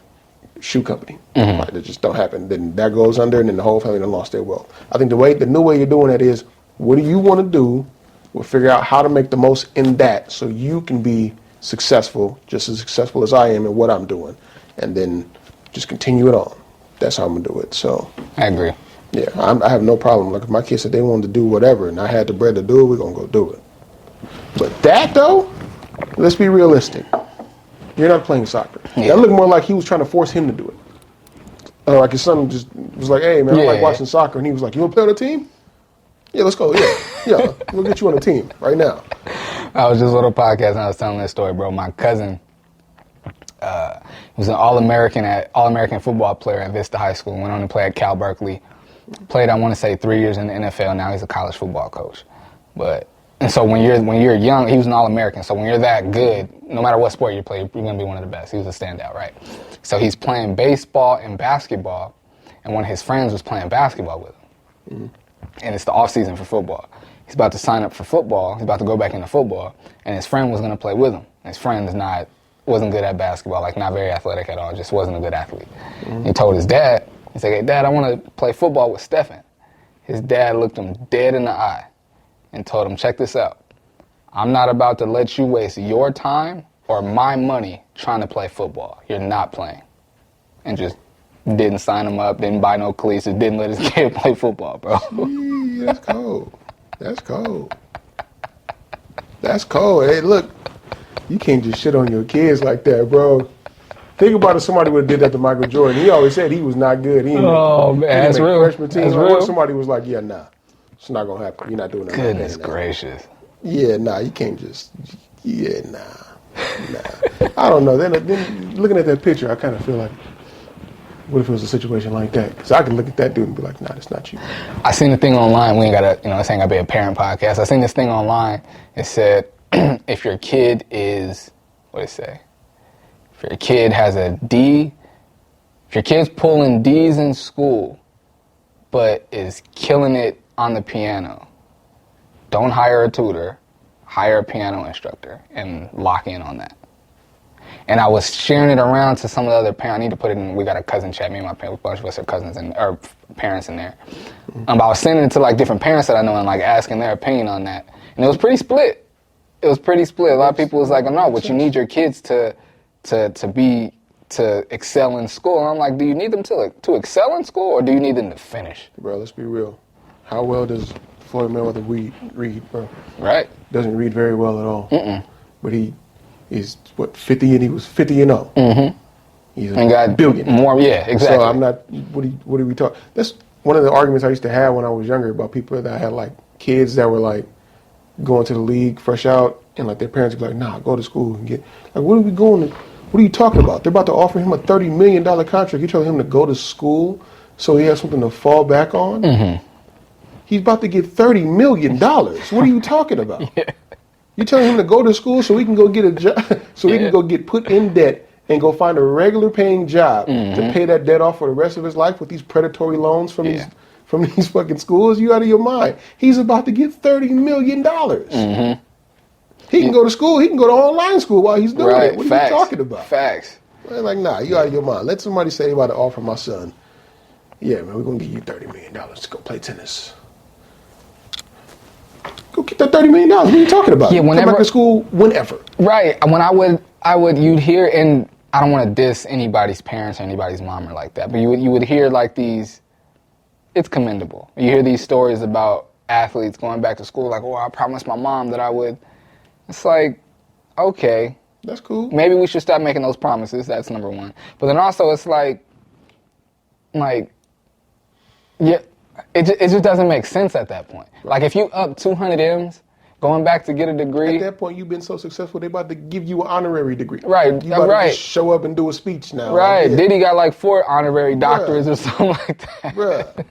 shoe company. Mm-hmm. Like, that just don't happen. Then that goes under, and then the whole family done lost their wealth. I think the new way you're doing that is, what do you want to do? We'll figure out how to make the most in that, so you can be successful, just as successful as I am in what I'm doing, and then just continue it on. That's how I'm gonna do it. So I agree. Yeah, I have no problem. Like, if my kids said they wanted to do whatever, and I had the bread to do it, we're gonna go do it. But that though, let's be realistic. You're not playing soccer. Yeah. That looked more like he was trying to force him to do it. Like, his son just was like, "Hey man, I like watching soccer," and he was like, "You want to play on the team? Yeah, let's go. Yeah, we'll get you on the team right now." I was just on a podcast and I was telling this story, bro. My cousin was an All-American football player at Vista High School. Went on to play at Cal Berkeley. Played, I want to say, 3 years in the NFL. Now he's a college football coach. And so when you're young, he was an All-American. So when you're that good, no matter what sport you play, you're going to be one of the best. He was a standout, right? So he's playing baseball and basketball, and one of his friends was playing basketball with him. Mm-hmm. And it's the off season for football. He's about to sign up for football. He's about to go back into football, and his friend was going to play with him. His friend wasn't good at basketball, like not very athletic at all, just wasn't a good athlete. Mm-hmm. He told his dad, he said, "Hey, Dad, I want to play football with Stephen." His dad looked him dead in the eye and told him, "Check this out. I'm not about to let you waste your time or my money trying to play football. You're not playing." And just didn't sign him up, didn't buy no cleats, just didn't let his kid play football, bro. Gee, that's cold. That's cold. That's cold. Hey, look, you can't just shit on your kids like that, bro. Think about if somebody would have did that to Michael Jordan. He always said he was not good. Man, that's real. Freshman team. That's real. Somebody was like, "Yeah, nah, it's not gonna happen. You're not doing that." Goodness gracious. Yeah, nah, you can't just. Yeah, nah. I don't know. Then looking at that picture, I kind of feel like, what if it was a situation like that? Because I could look at that dude and be like, "Nah, that's not you." I seen the thing online. We ain't gotta, this ain't gotta be a parent podcast. I seen this thing online. It said, if your kid is, what did it say? If your kid has a D, if your kid's pulling D's in school, but is killing it on the piano, don't hire a tutor, hire a piano instructor, and lock in on that. And I was sharing it around to some of the other parents. I need to put it in, we got a cousin chat, me and my parents, a bunch of us are cousins or parents in there. But I was sending it to like different parents that I know and like asking their opinion on that. And it was pretty split. A lot of people was like, oh, no, but you need your kids to excel in school. And I'm like, do you need them to excel in school or do you need them to finish? Bro, let's be real. How well does Floyd Mayweather read, bro? Right. Doesn't read very well at all. But he's 50 and he was 50 and 0. He's a billionaire. More, yeah, exactly. So I'm not. What are we talking? That's one of the arguments I used to have when I was younger about people that had like kids that were like going to the league fresh out, and like their parents would be like, "Nah, go to school and get." Like, what are we going to? What are you talking about? They're about to offer him a $30 million contract. You're telling him to go to school so he has something to fall back on? He's about to get $30 million. What are you talking about? You're telling him to go to school so he can go get a job, so he can go get put in debt and go find a regular paying job to pay that debt off for the rest of his life with these predatory loans from these fucking schools? You out of your mind. He's about to get $30 million. He can go to school. He can go to online school while he's doing it. What are you talking about? Facts. Man, like, nah, you out of your mind. Let somebody say they about to offer my son, yeah, man, we're going to give you $30 million to go play tennis. Go get that $30 million. What are you talking about? Yeah, Come back to school whenever. Right. When I would, you'd hear, and I don't want to diss anybody's parents or anybody's mom or like that, but you would hear like these, it's commendable. You hear these stories about athletes going back to school like, oh, I promised my mom that I would. It's like, okay. That's cool. Maybe we should stop making those promises. That's number one. But then also it's like, yeah, it just doesn't make sense at that point. Right. Like if you up 200 M's, going back to get a degree. At that point, you've been so successful, they about to give you an honorary degree. Right, you about to just show up and do a speech now. Right, like, yeah. Diddy got like 4 honorary doctorates or something like that. Bruh,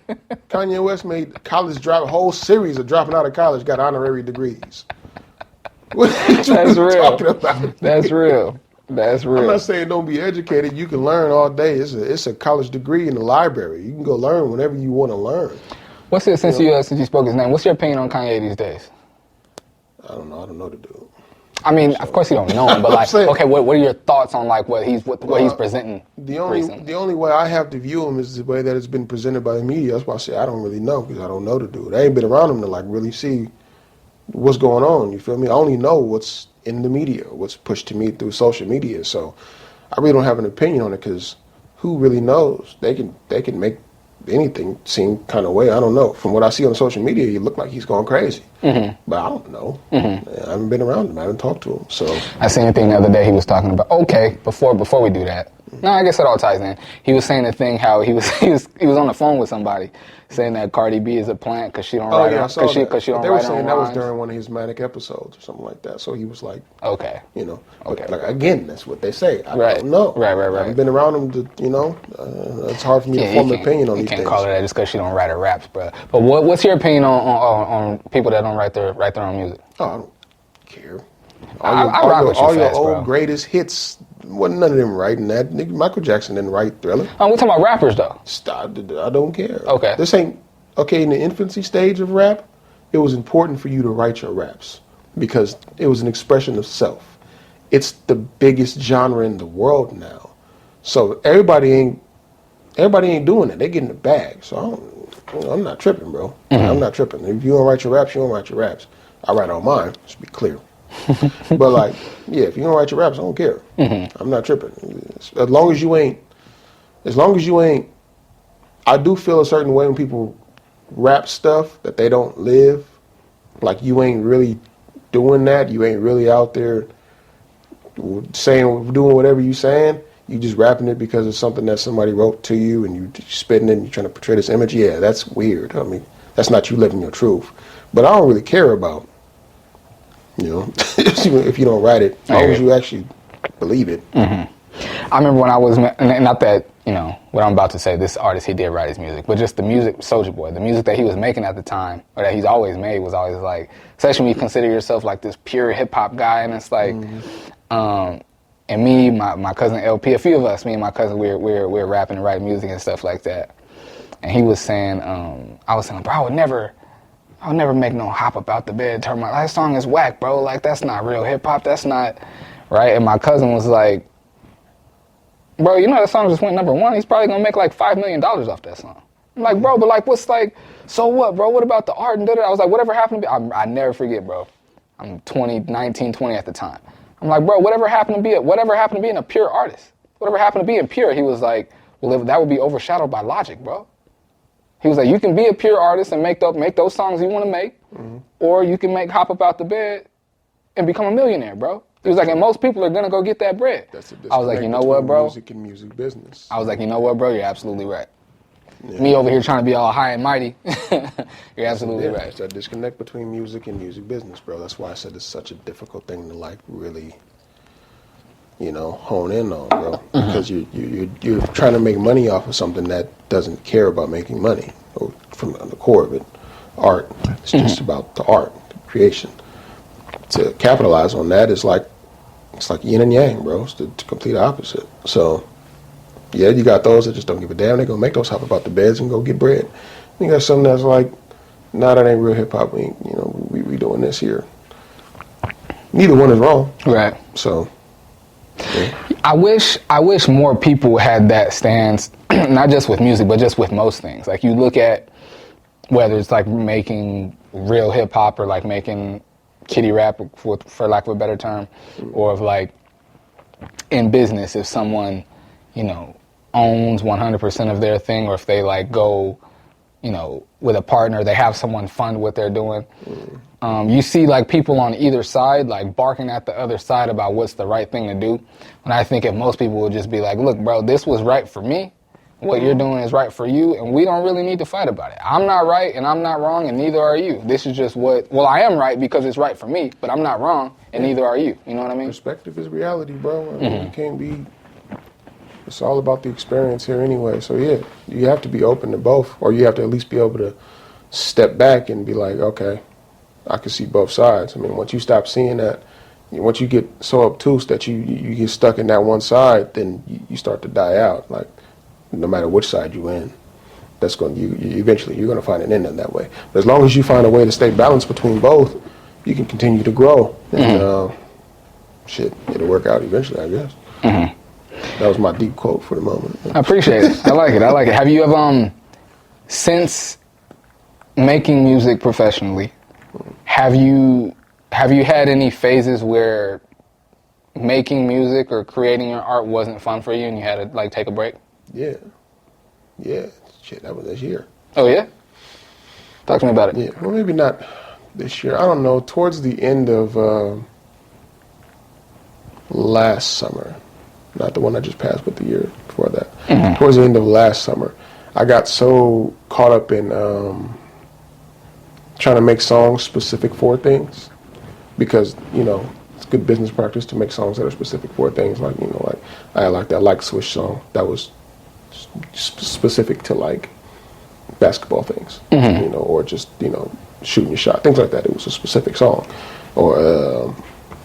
Kanye West made a whole series of dropping out of college, got honorary degrees. What are you talking about? That's real. That's real. I'm not saying don't be educated. You can learn all day. It's a college degree in the library. You can go learn whenever you want to learn. What's it since you spoke his name? What's your opinion on Kanye these days? I don't know. I don't know the dude. I mean, of course you don't know him, but like, okay, what are your thoughts on like what he's presenting? The only way I have to view him is the way that it's been presented by the media. That's why I say I don't really know, because I don't know the dude. I ain't been around him to like really see what's going on. You feel me? I only know what's in the media, what's pushed to me through social media. So I really don't have an opinion on it, because who really knows? They can make anything seem kind of way. I don't know. From what I see on social media, he looked like he's going crazy. But I don't know. I haven't been around him. I haven't talked to him. So I seen a thing the other day. He was talking about, okay, before we do that. No, I guess it all ties in. He was saying the thing how he was on the phone with somebody saying that Cardi B is a plant because she don't write because she don't write. They were saying that was during one of his manic episodes or something like that. So he was like, okay, you know, okay. Like again, that's what they say. I don't know. Right. I haven't been around him to, you know. It's hard for me to form an opinion on these things. You can't call her that just because she don't write her raps, bro. But what's your opinion on people that don't write their own music? Oh, I don't care. All your old greatest hits, wasn't none of them writing that. Michael Jackson didn't write Thriller. We're talking about rappers, though. I don't care. Okay. This ain't, okay, in the infancy stage of rap, it was important for you to write your raps because it was an expression of self. It's the biggest genre in the world now. So everybody ain't doing it. They getting the bag. So I'm not tripping, bro. I'm not tripping. If you don't write your raps, you don't write your raps. I write all mine, just be clear. But like, yeah, if you don't write your raps, I don't care. I'm not tripping. As long as you ain't, I do feel a certain way when people rap stuff that they don't live. Like you ain't really doing that. You ain't really out there doing whatever you saying. You just rapping it because it's something that somebody wrote to you and you spitting it and you're trying to portray this image. Yeah, that's weird. I mean, that's not you living your truth. But I don't really care about, you know, if you don't write it, as long as you actually believe it. I remember when I was, not that, you know, what I'm about to say, this artist, he did write his music, but just the music, Soulja Boy, the music that he was making at the time, or that he's always made, was always like, especially when you consider yourself like this pure hip-hop guy, and it's like, and me, my cousin LP, a few of us, me and my cousin, we're rapping and writing music and stuff like that. And he was saying, I was saying, bro, I'll never make no hop about the bed. Turn that song is whack, bro. Like, that's not real hip hop. That's not right. And my cousin was like, bro, you know that song just went #1. He's probably gonna make like $5 million off that song. I'm like, bro, but like, what's like, so what, bro? What about the art and da-da? I was like, whatever happened to be, I never forget, bro. I'm 19, 20 at the time. I'm like, bro, whatever happened to being a pure artist? Whatever happened to being pure? He was like, well, that would be overshadowed by Logic, bro. He was like, you can be a pure artist and make those songs you want to make, or you can make Hop About the Bed and become a millionaire, bro. He was like, and most people are going to go get that bread. I was like, you know what, bro? Music and music business. I was like, you know what, bro? You're absolutely right. Yeah. Me over here trying to be all high and mighty. You're absolutely right. It's that disconnect between music and music business, bro. That's why I said it's such a difficult thing to like really, hone in on, bro. Because you're trying to make money off of something that doesn't care about making money. Or from the core of it, art. It's just about the art, the creation. To capitalize on that is like yin and yang, bro. It's the complete opposite. So. Yeah, you got those that just don't give a damn. They're going to make those hop about the beds and go get bread. You got something that's like, nah, that ain't real hip-hop. We doing this here. Neither one is wrong. Right. So, yeah. I wish more people had that stance, not just with music, but just with most things. Like, you look at whether it's like making real hip-hop or like making kiddie rap, for lack of a better term, or of like in business, if someone, owns 100% of their thing, or if they like go, with a partner, they have someone fund what they're doing. You see like people on either side like barking at the other side about what's the right thing to do. And I think if most people would just be like, look, bro, this was right for me. What you're doing is right for you, and we don't really need to fight about it. I'm not right, and I'm not wrong, and neither are you. This is just I am right because it's right for me, but I'm not wrong, and neither are you. You know what I mean? Perspective is reality, bro. I mean, it can't be... It's all about the experience here anyway. So, yeah, you have to be open to both, or you have to at least be able to step back and be like, okay, I can see both sides. I mean, once you stop seeing that, once you get so obtuse that you get stuck in that one side, then you start to die out. Like, no matter which side you're in, that's going eventually you're going to find an end in that way. But as long as you find a way to stay balanced between both, you can continue to grow. And, it'll work out eventually, I guess. That was my deep quote for the moment. I appreciate it. I like it. Have you ever, since making music professionally, have you had any phases where making music or creating your art wasn't fun for you and you had to like take a break? Yeah. Shit, that was this year. Oh yeah? Talk to me about it. Yeah. Well, maybe not this year. I don't know. Towards the end of last summer. Not the one I just passed, but the year before that. Towards the end of last summer, I got so caught up in trying to make songs specific for things, because it's good business practice to make songs that are specific for things. Like I like that Like Swish song that was specific to like basketball things, or just shooting your shot, things like that. It was a specific song, or.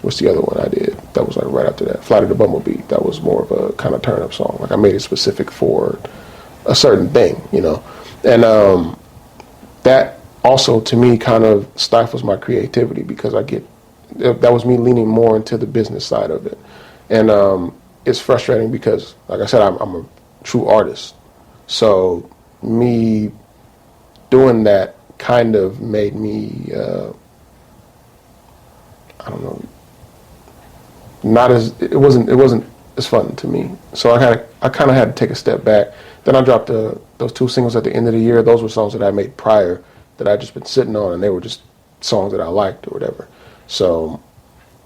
What's the other one I did that was like right after that? Flight of the Bumblebee. That was more of a kind of turn-up song. Like I made it specific for a certain thing, And that also, to me, kind of stifles my creativity, because that was me leaning more into the business side of it. And it's frustrating because, like I said, I'm a true artist. So me doing that kind of made me, I don't know, it wasn't as fun to me. So I kind of had to take a step back. Then I dropped those 2 singles at the end of the year. Those were songs that I made prior that I just been sitting on, and they were just songs that I liked or whatever. So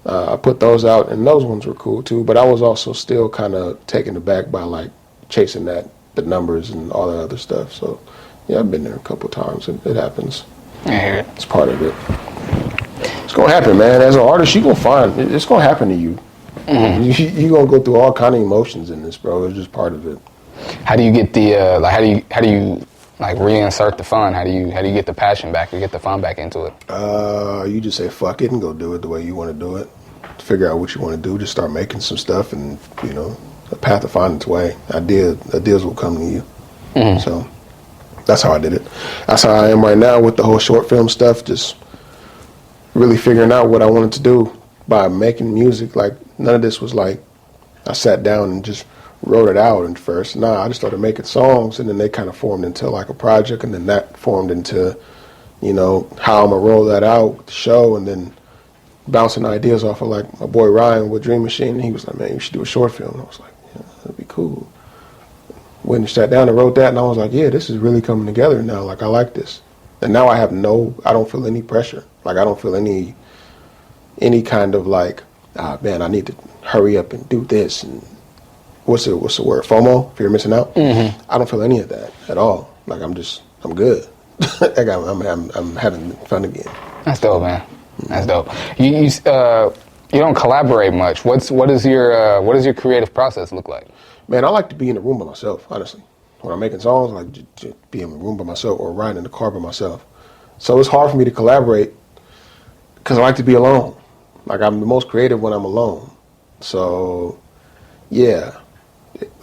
I put those out, and those ones were cool too. But I was also still kind of taken aback by like chasing the numbers and all that other stuff. So yeah, I've been there a couple of times. It happens. I hear it. It's part of it. It's gonna happen, man. As an artist, you're gonna find it's gonna happen to you. You're gonna go through all kind of emotions in this, bro. It's just part of it. How do you get the how do you like reinsert the fun? How do you get the passion back or get the fun back into it? You just say fuck it and go do it the way you want to do it. Figure out what you want to do. Just start making some stuff, and the path will find its way. Ideas will come to you. So That's how I did it. That's how I am right now with the whole short film stuff, just really figuring out what I wanted to do by making music. Like, none of this was like, I sat down and just wrote it out at first. Nah, I just started making songs, and then they kind of formed into like a project, and then that formed into, you know, how I'm going to roll that out with the show, and then bouncing ideas off of like my boy Ryan with Dream Machine, and he was like, man, you should do a short film. And I was like, yeah, that'd be cool. When I sat down and wrote that, and I was like, yeah, this is really coming together now. Like, I like this. And now I don't feel any pressure. Like, I don't feel any kind of like, man, I need to hurry up and do this. And what's the word? FOMO, fear of missing out? Mm-hmm. I don't feel any of that at all. Like, I'm good. Like, I'm having fun again. That's dope, man. That's dope. You don't collaborate much. What does your creative process look like? Man, I like to be in the room by myself, honestly. When I'm making songs, I like to be in the room by myself or riding in the car by myself. So it's hard for me to collaborate because I like to be alone. Like, I'm the most creative when I'm alone. So, yeah.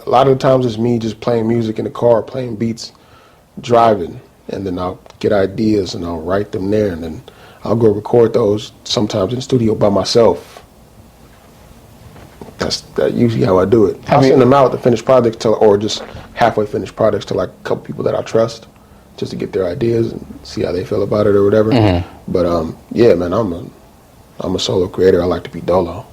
A lot of the times it's me just playing music in the car, playing beats, driving, and then I'll get ideas and I'll write them there, and then I'll go record those sometimes in the studio by myself. That's usually how I do it. I'll send them out, the finished projects, or just halfway finished projects to like a couple people that I trust, just to get their ideas and see how they feel about it or whatever. Mm-hmm. But yeah, man, I'm a solo creator. I like to be dolo.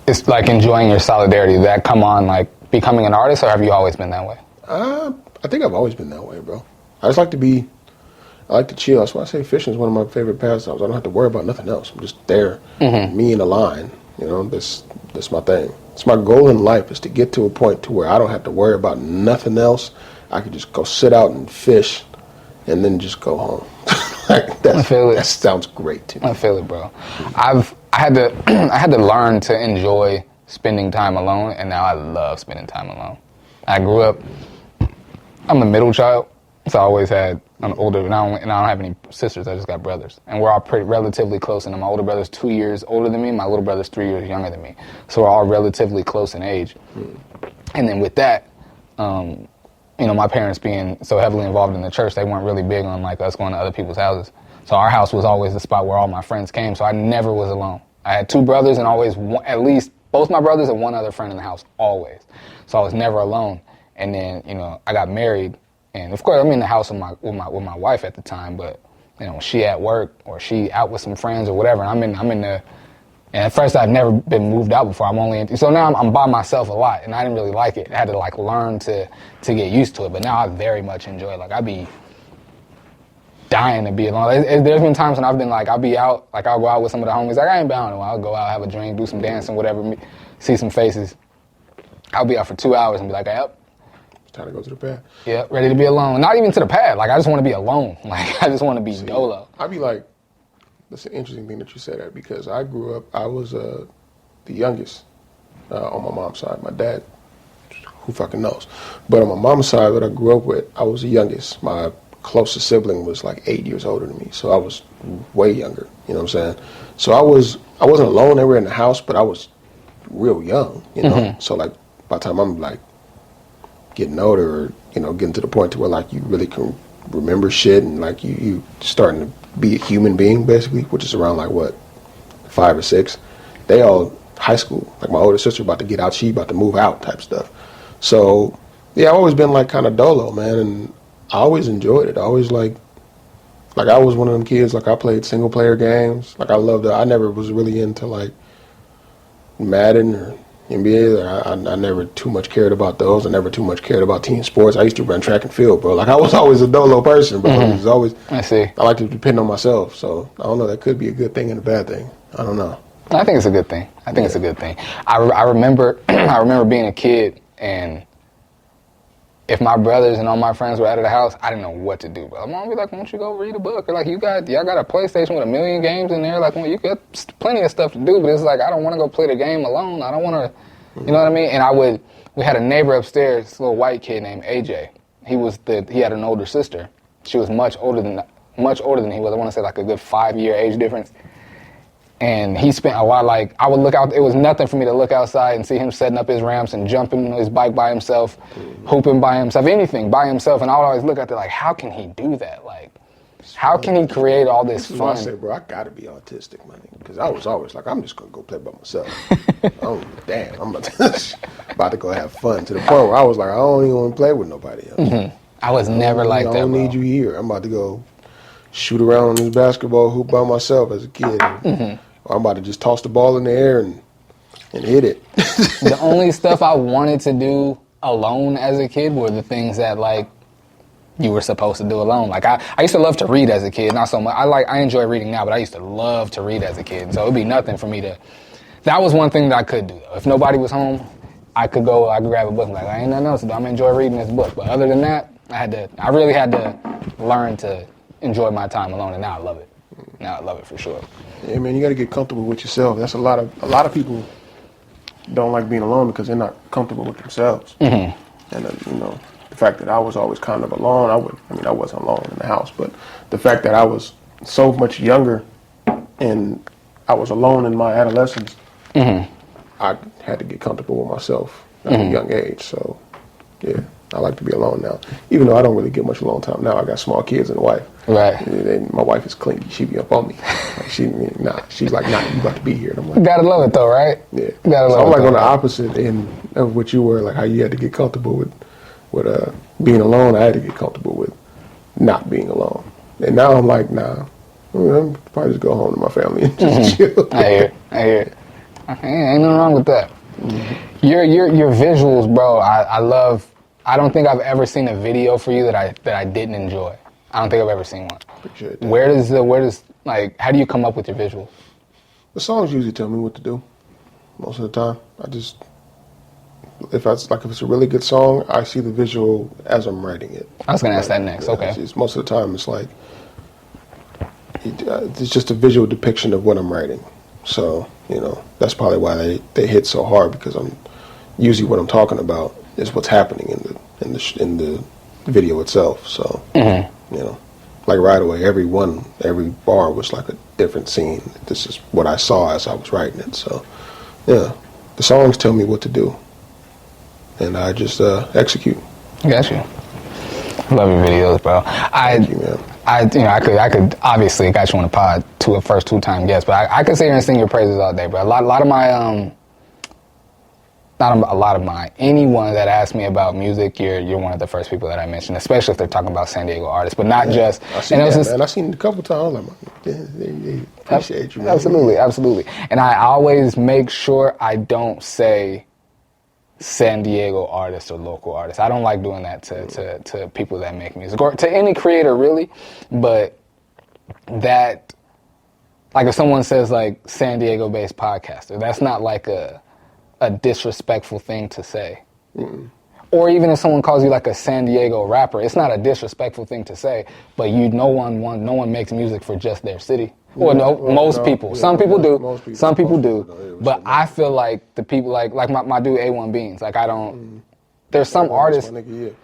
It's like enjoying your solidarity. Did that come on like becoming an artist, or have you always been that way? I think I've always been that way, bro. I like to chill. That's why I say fishing is one of my favorite pastimes. I don't have to worry about nothing else. I'm just there, me and the line. You know, that's my thing. It's my goal in life is to get to a point to where I don't have to worry about nothing else. I could just go sit out and fish, and then just go home. I feel it. That sounds great to me. I feel it, bro. I had to learn to enjoy spending time alone, and now I love spending time alone. I grew up. I'm the middle child, so I always had an older, and I don't have any sisters. I just got brothers, and we're all relatively close. And my older brother's 2 years older than me. My little brother's 3 years younger than me. So we're all relatively close in age. And then with that, you know, my parents being so heavily involved in the church, they weren't really big on like us going to other people's houses. So our house was always the spot where all my friends came. So I never was alone. I had two brothers and always at least both my brothers and one other friend in the house always. So I was never alone. And then, you know, I got married. And of course, I'm in the house with my wife at the time, but you know, she at work or she out with some friends or whatever. And I'm in the. And at first, I'd never been moved out before. So now I'm by myself a lot, and I didn't really like it. I had to like learn to get used to it. But now I very much enjoy it. Like I be dying to be alone. There's been times when I've been like, I'll be out, like I'll go out with some of the homies. Like I ain't bound in a while. I'll go out, have a drink, do some dancing, whatever, see some faces. I'll be out for 2 hours and be like, yep. Time to go to the pad. Yeah, ready to be alone. Not even to the pad. Like, I just want to be alone. Like, I just want to be dolo. I'd be like, that's an interesting thing that you said that because I grew up, I was the youngest on my mom's side. My dad, who fucking knows? But on my mom's side that I grew up with, I was the youngest. My closest sibling was like 8 years older than me. So I was way younger, you know what I'm saying? So I wasn't alone everywhere in the house, but I was real young, you know? Mm-hmm. So like, by the time I'm like, getting older, or you know, getting to the point to where like you really can remember shit and like you starting to be a human being basically, which is around like what 5 or 6. They all high school. Like my older sister about to get out, she about to move out type stuff. So yeah, I've always been like kind of dolo, man, and I always enjoyed it. I always like I was one of them kids. Like I played single player games. Like I loved it. I never was really into like Madden or NBA, I never too much cared about those. I never too much cared about team sports. I used to run track and field, bro. Like I was always a dolo person, bro. Mm-hmm. It was always. I see. I like to depend on myself, so I don't know. That could be a good thing and a bad thing. I don't know. I think it's a good thing. It's a good thing. I remember I remember being a kid, and if my brothers and all my friends were out of the house, I didn't know what to do. But my mom would be like, "Why don't you go read a book?" Or like, y'all got a PlayStation with 1 million games in there. Like, well, you got plenty of stuff to do, but it's like I don't want to go play the game alone. I don't want to, you know what I mean? And we had a neighbor upstairs, this little white kid named AJ. He had an older sister. She was much older than he was. I want to say like a good 5-year age difference. And he spent a lot, like, I would look out, it was nothing for me to look outside and see him setting up his ramps and jumping his bike by himself, hooping by himself, anything by himself. And I would always look at it like, how can he do that? Like, how can he create all this fun? Why I say, bro, I gotta be autistic, man. Because I was always like, I'm just gonna go play by myself. I'm about to go have fun, to the point where I was like, I don't even want to play with nobody else. I was never like that, I don't need you here. I'm about to go shoot around on this basketball hoop by myself as a kid. Or I'm about to just toss the ball in the air and hit it. The only stuff I wanted to do alone as a kid were the things that, like, you were supposed to do alone. Like, I used to love to read as a kid, not so much. I enjoy reading now, but I used to love to read as a kid. So it'd be nothing for me to. That was one thing that I could do, though. If nobody was home, I could grab a book and be like, I ain't nothing else to do. I'm gonna enjoy reading this book. But other than that, I really had to learn to enjoy my time alone, and now I love it. Now I love it for sure. Yeah, man, you got to get comfortable with yourself. That's a lot of people don't like being alone because they're not comfortable with themselves. And the fact that I was always kind of alone, I wasn't alone in the house, but the fact that I was so much younger and I was alone in my adolescence, I had to get comfortable with myself at a young age. So, yeah, I like to be alone now. Even though I don't really get much alone time now. I got small kids and a wife. Right. And my wife is clingy. She be up on me. Like she's like, nah, you got to be here. And I'm like, You gotta love it though, right? Yeah. Gotta love so I'm it like though, on the right? opposite end of what you were, like how you had to get comfortable with being alone. I had to get comfortable with not being alone. And now I'm like, nah, I'm probably just go home to my family and just chill. I hear it. Ain't nothing wrong with that. Your visuals, bro. I love. I don't think I've ever seen a video for you that I didn't enjoy. I don't think I've ever seen one. Appreciate that. Where does like, how do you come up with your visuals? The songs usually tell me what to do. Most of the time, if it's a really good song, I see the visual as I'm writing it. I was gonna ask that next. Okay. Most of the time, it's like it's just a visual depiction of what I'm writing. So that's probably why they hit so hard, because I'm usually what I'm talking about is what's happening in the video itself. So like right away, every bar was like a different scene. This is what I saw as I was writing it. So yeah, the songs tell me what to do, and I just execute. Got you. Love your videos, bro. Thank you, man. I could obviously got you on the pod first 2-time guest, but I could sit here and sing your praises all day, bro. Anyone that asks me about music, you're one of the first people that I mention, especially if they're talking about San Diego artists, but not just. I seen that, man. I seen it a couple times. I'm like, they appreciate you, man. Absolutely. And I always make sure I don't say San Diego artists or local artists. I don't like doing that to people that make music, or to any creator really, but that, like if someone says like San Diego based podcaster, that's not like a disrespectful thing to say. Or even if someone calls you like a San Diego rapper, it's not a disrespectful thing to say, but no one makes music for just their city. Most people. Yeah, some people do. most people. Some people Most do. people do. But I feel like the people like my dude A1 Beans. Like I don't. There's some artists.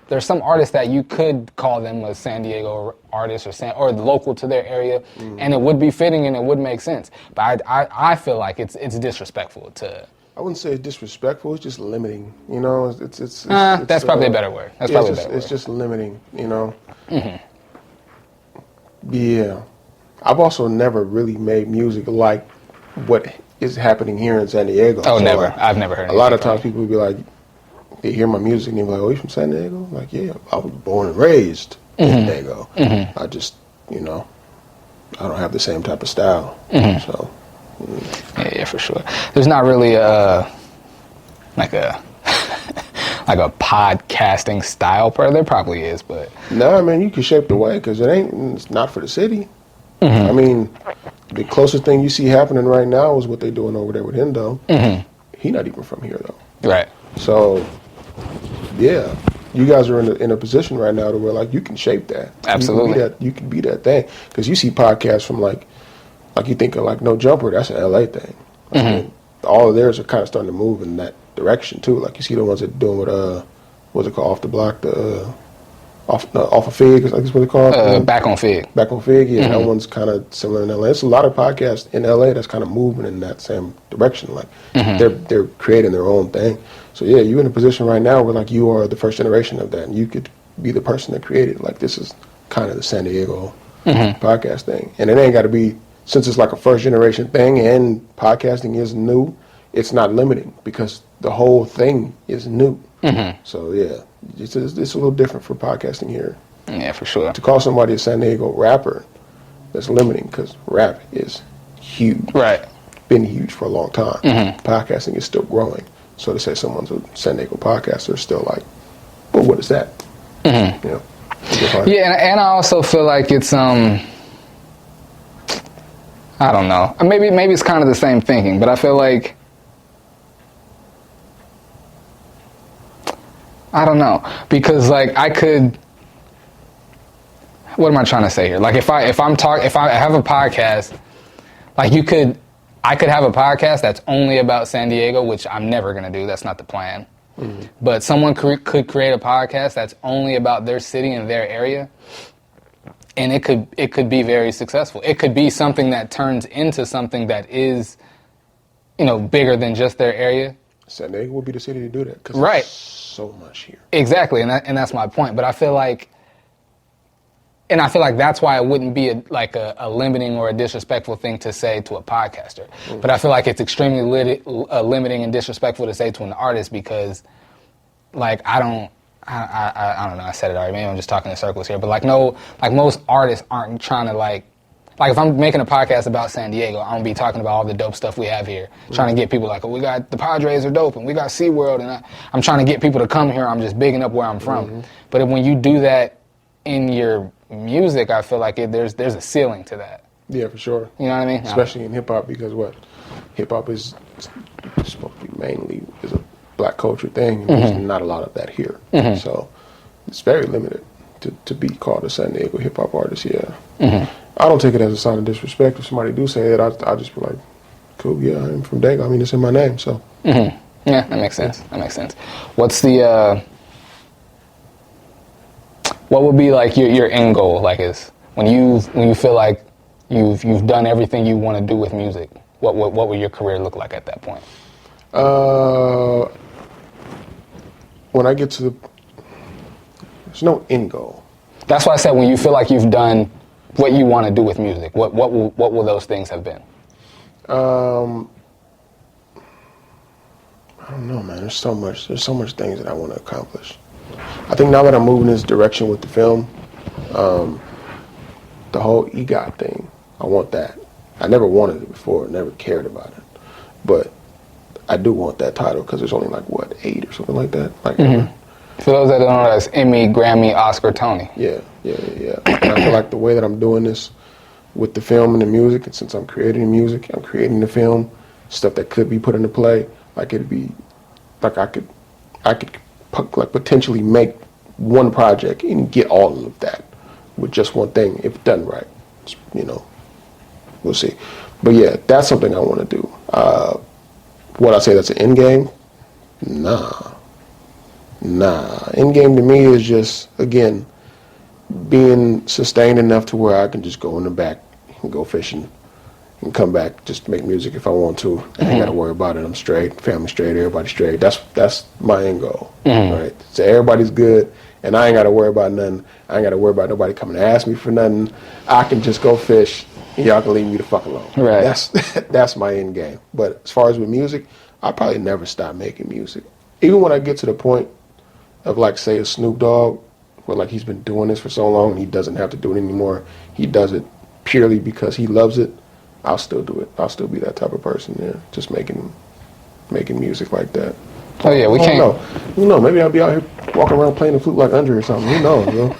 There's some artists that you could call them a San Diego artist or local to their area, and it would be fitting and it would make sense. But I feel like it's disrespectful to. I wouldn't say it's disrespectful. It's just limiting. It's that's probably a better word. It's just limiting. Yeah. I've also never really made music like what is happening here in San Diego. Oh, so never. Like, I've never heard. A lot of times people would be like, they hear my music and they're like, "Oh, you from San Diego?" I'm like, yeah, I was born and raised in San Diego. I just, I don't have the same type of style. So. Yeah, for sure. There's not really like a podcasting style there probably is, but no, man, you can shape the way because it's not for the city. I mean, the closest thing you see happening right now is what they're doing over there with Hendo. He not even from here though. Right. So, yeah, you guys are in a position right now to where like you can shape that. Absolutely. You can be that thing because you see podcasts from like you think of like No Jumper. That's an LA thing. I mean, all of theirs are kind of starting to move in that direction too. Like you see the ones that are doing with what's it called, Off the Block, the off of Fig, I think is what it's called. Back on Fig. Back on Fig, yeah, that one's kind of similar in LA. There's a lot of podcasts in LA that's kind of moving in that same direction. Like they're creating their own thing. So yeah, you're in a position right now where like you are the first generation of that, and you could be the person that created. Like this is kind of the San Diego podcast thing, and it ain't got to be, since it's like a first generation thing and podcasting is new. It's not limiting because the whole thing is new. So yeah, it's a little different for podcasting here. Yeah, for sure. To call somebody a San Diego rapper, that's limiting because rap is huge. Right. Been huge for a long time. Podcasting is still growing. So to say someone's a San Diego podcaster is still like, well, what is that? You know, yeah, and I also feel like it's I don't know. Maybe it's kind of the same thinking, but I feel like I don't know, because like I could. What am I trying to say here? Like if I have a podcast, like I could have a podcast that's only about San Diego, which I'm never gonna do. That's not the plan. But someone could create a podcast that's only about their city and their area, and it could be very successful. It could be something that turns into something that is, bigger than just their area. San Diego will be the city to do that. 'Cause right. There's so much here. Exactly, and that's my point. But I feel like that's why it wouldn't be a limiting or a disrespectful thing to say to a podcaster. But I feel like it's extremely limiting and disrespectful to say to an artist because, like, I don't know. I said it already. Maybe I'm just talking in circles here. But most artists aren't trying to like if I'm making a podcast about San Diego, I'm gonna be talking about all the dope stuff we have here. Trying to get people like, we got the Padres are dope and we got SeaWorld, and I'm trying to get people to come here. I'm just bigging up where I'm from. But when you do that in your music, I feel like there's a ceiling to that. Yeah, for sure. You know what I mean? Especially in hip hop, because hip hop is supposed to be mainly is a black culture thing, and there's not a lot of that here. So it's very limited to be called a San Diego hip hop artist. Yeah, I don't take it as a sign of disrespect. If somebody do say it, I just be like, cool. Yeah, I'm from Daygo. I mean, it's in my name. So yeah, that makes sense. That makes sense. What's the what would be like your end goal? Like, is when you feel like you've done everything you want to do with music, what would your career look like at that point? When I get to there's no end goal. That's why I said when you feel like you've done what you want to do with music, what will those things have been? I don't know, man. There's so much things that I want to accomplish. I think now that I'm moving this direction with the film, the whole EGOT thing, I want that. I never wanted it before, never cared about it. But I do want that title because there's only 8 or something like that. For those that don't know, that's Emmy, Grammy, Oscar, Tony. Yeah. And I feel like the way that I'm doing this with the film and the music, and since I'm creating the music, I'm creating the film, stuff that could be put into play, it'd be, I could potentially make one project and get all of that with just one thing if done right. We'll see. But yeah, that's something I want to do. Would I say that's an end game? Nah. End game to me is just, again, being sustained enough to where I can just go in the back and go fishing and come back, just make music if I want to. I ain't got to worry about it. I'm straight, family straight, everybody straight. That's my end goal, right? So everybody's good, and I ain't got to worry about nothing. I ain't got to worry about nobody coming to ask me for nothing. I can just go fish, and y'all can leave me the fuck alone. Right. That's my end game. But as far as with music, I'll probably never stop making music. Even when I get to the point of say a Snoop Dogg, where he's been doing this for so long and he doesn't have to do it anymore. He does it purely because he loves it. I'll still do it. I'll still be that type of person. Yeah, just making music like that. Oh yeah, we can't. Who knows? Maybe I'll be out here walking around playing the flute like Andre or something. Who knows, bro?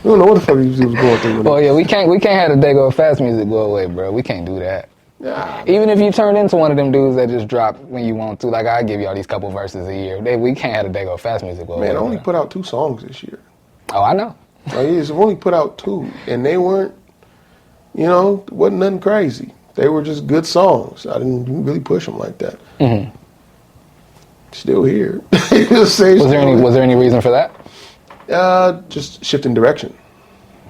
We don't know what the fuck these dudes going through. Well, yeah, we can't have the Daygo Fatts music go away, bro. We can't do that. Nah, even if you turned into one of them dudes that just drop when you want to, I give y'all these couple verses a year. We can't have the Daygo Fatts music go away. Man, I only put out 2 songs this year. Oh, I know. I've only put out 2, and they weren't, wasn't nothing crazy. They were just good songs. I didn't really push them like that. Still here. Was there any reason for that? Just shifting direction.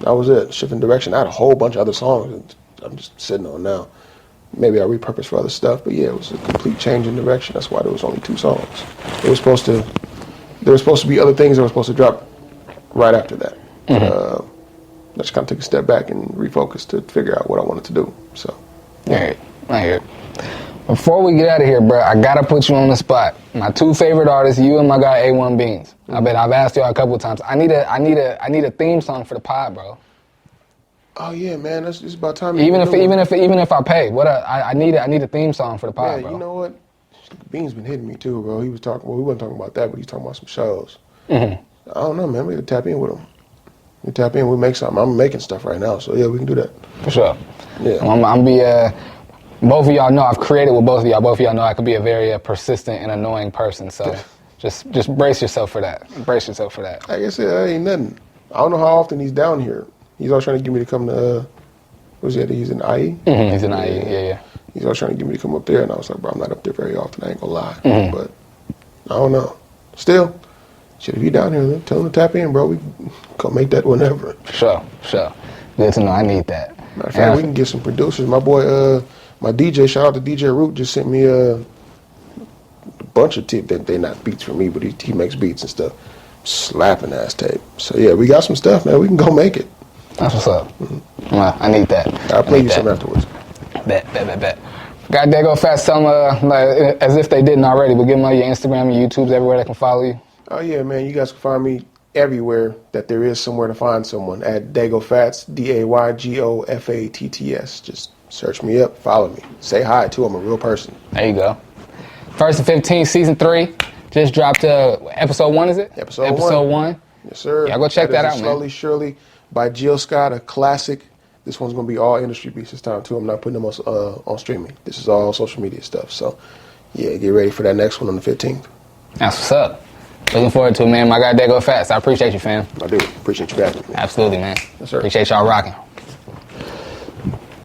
That was it. Shifting direction. I had a whole bunch of other songs that I'm just sitting on now. Maybe I repurposed for other stuff, but yeah, it was a complete change in direction. That's why there was only 2 songs. There were supposed to be other things that were supposed to drop right after that. I just kind of took a step back and refocused to figure out what I wanted to do. So, yeah. I hear it. Before we get out of here, bro, I gotta put you on the spot. My 2 favorite artists, you and my guy A1 Beans. I bet I've asked y'all a couple of times. I need a theme song for the pod, bro. Oh yeah, man, it's about time. Even if I pay, I need a theme song for the pod, bro. You know what? Beans been hitting me too, bro. He was talking. Well, we wasn't talking about that, but he's talking about some shows. I don't know, man. We could tap in with him. We tap in. We make something. I'm making stuff right now, so yeah, we can do that. For sure. Yeah. I'm be. Both of y'all know I've created with both of y'all. Both of y'all know I could be a very persistent and annoying person. So just brace yourself for that. Brace yourself for that. Like I said, that ain't nothing. I don't know how often he's down here. He's always trying to get me to come to. What's he at? He's in IE. He's in IE. Yeah. He's always trying to get me to come up there, and I was like, bro, I'm not up there very often. I ain't gonna lie, but I don't know. Still, shit, if you down here, tell him to tap in, bro. We can go make that whenever. Sure. Good to know. I need that. Matter of fact, we can get some producers. My boy, my DJ, shout out to DJ Root, just sent me a bunch of tips. They're not beats for me, but he makes beats and stuff. Slapping ass tape. So yeah, we got some stuff, man. We can go make it. That's what's up. Well, I need that. I'll play you some afterwards. Bet. Got Daygo Fatts, tell them, like, as if they didn't already, but give them your Instagram, your YouTubes, everywhere they can follow you. Oh yeah, man. You guys can find me everywhere that there is somewhere to find someone at Daygo Fatts, DaygoFatts. Just search me up, follow me, say hi too. I'm a real person. There you go. 1st and 15th, season 3, just dropped episode 1. Is it? Episode 1. Yes, sir. Yeah, go check that out, man. Slowly Surely by Jill Scott, a classic. This one's gonna be all industry beats this time too. I'm not putting them on streaming. This is all social media stuff. So yeah, get ready for that next one on the 15th. That's what's up. Looking forward to it, man. My guy Daygo Fatts. I appreciate you, fam. I do. Appreciate you guys. Absolutely, man. Yes, sir. Appreciate y'all rocking.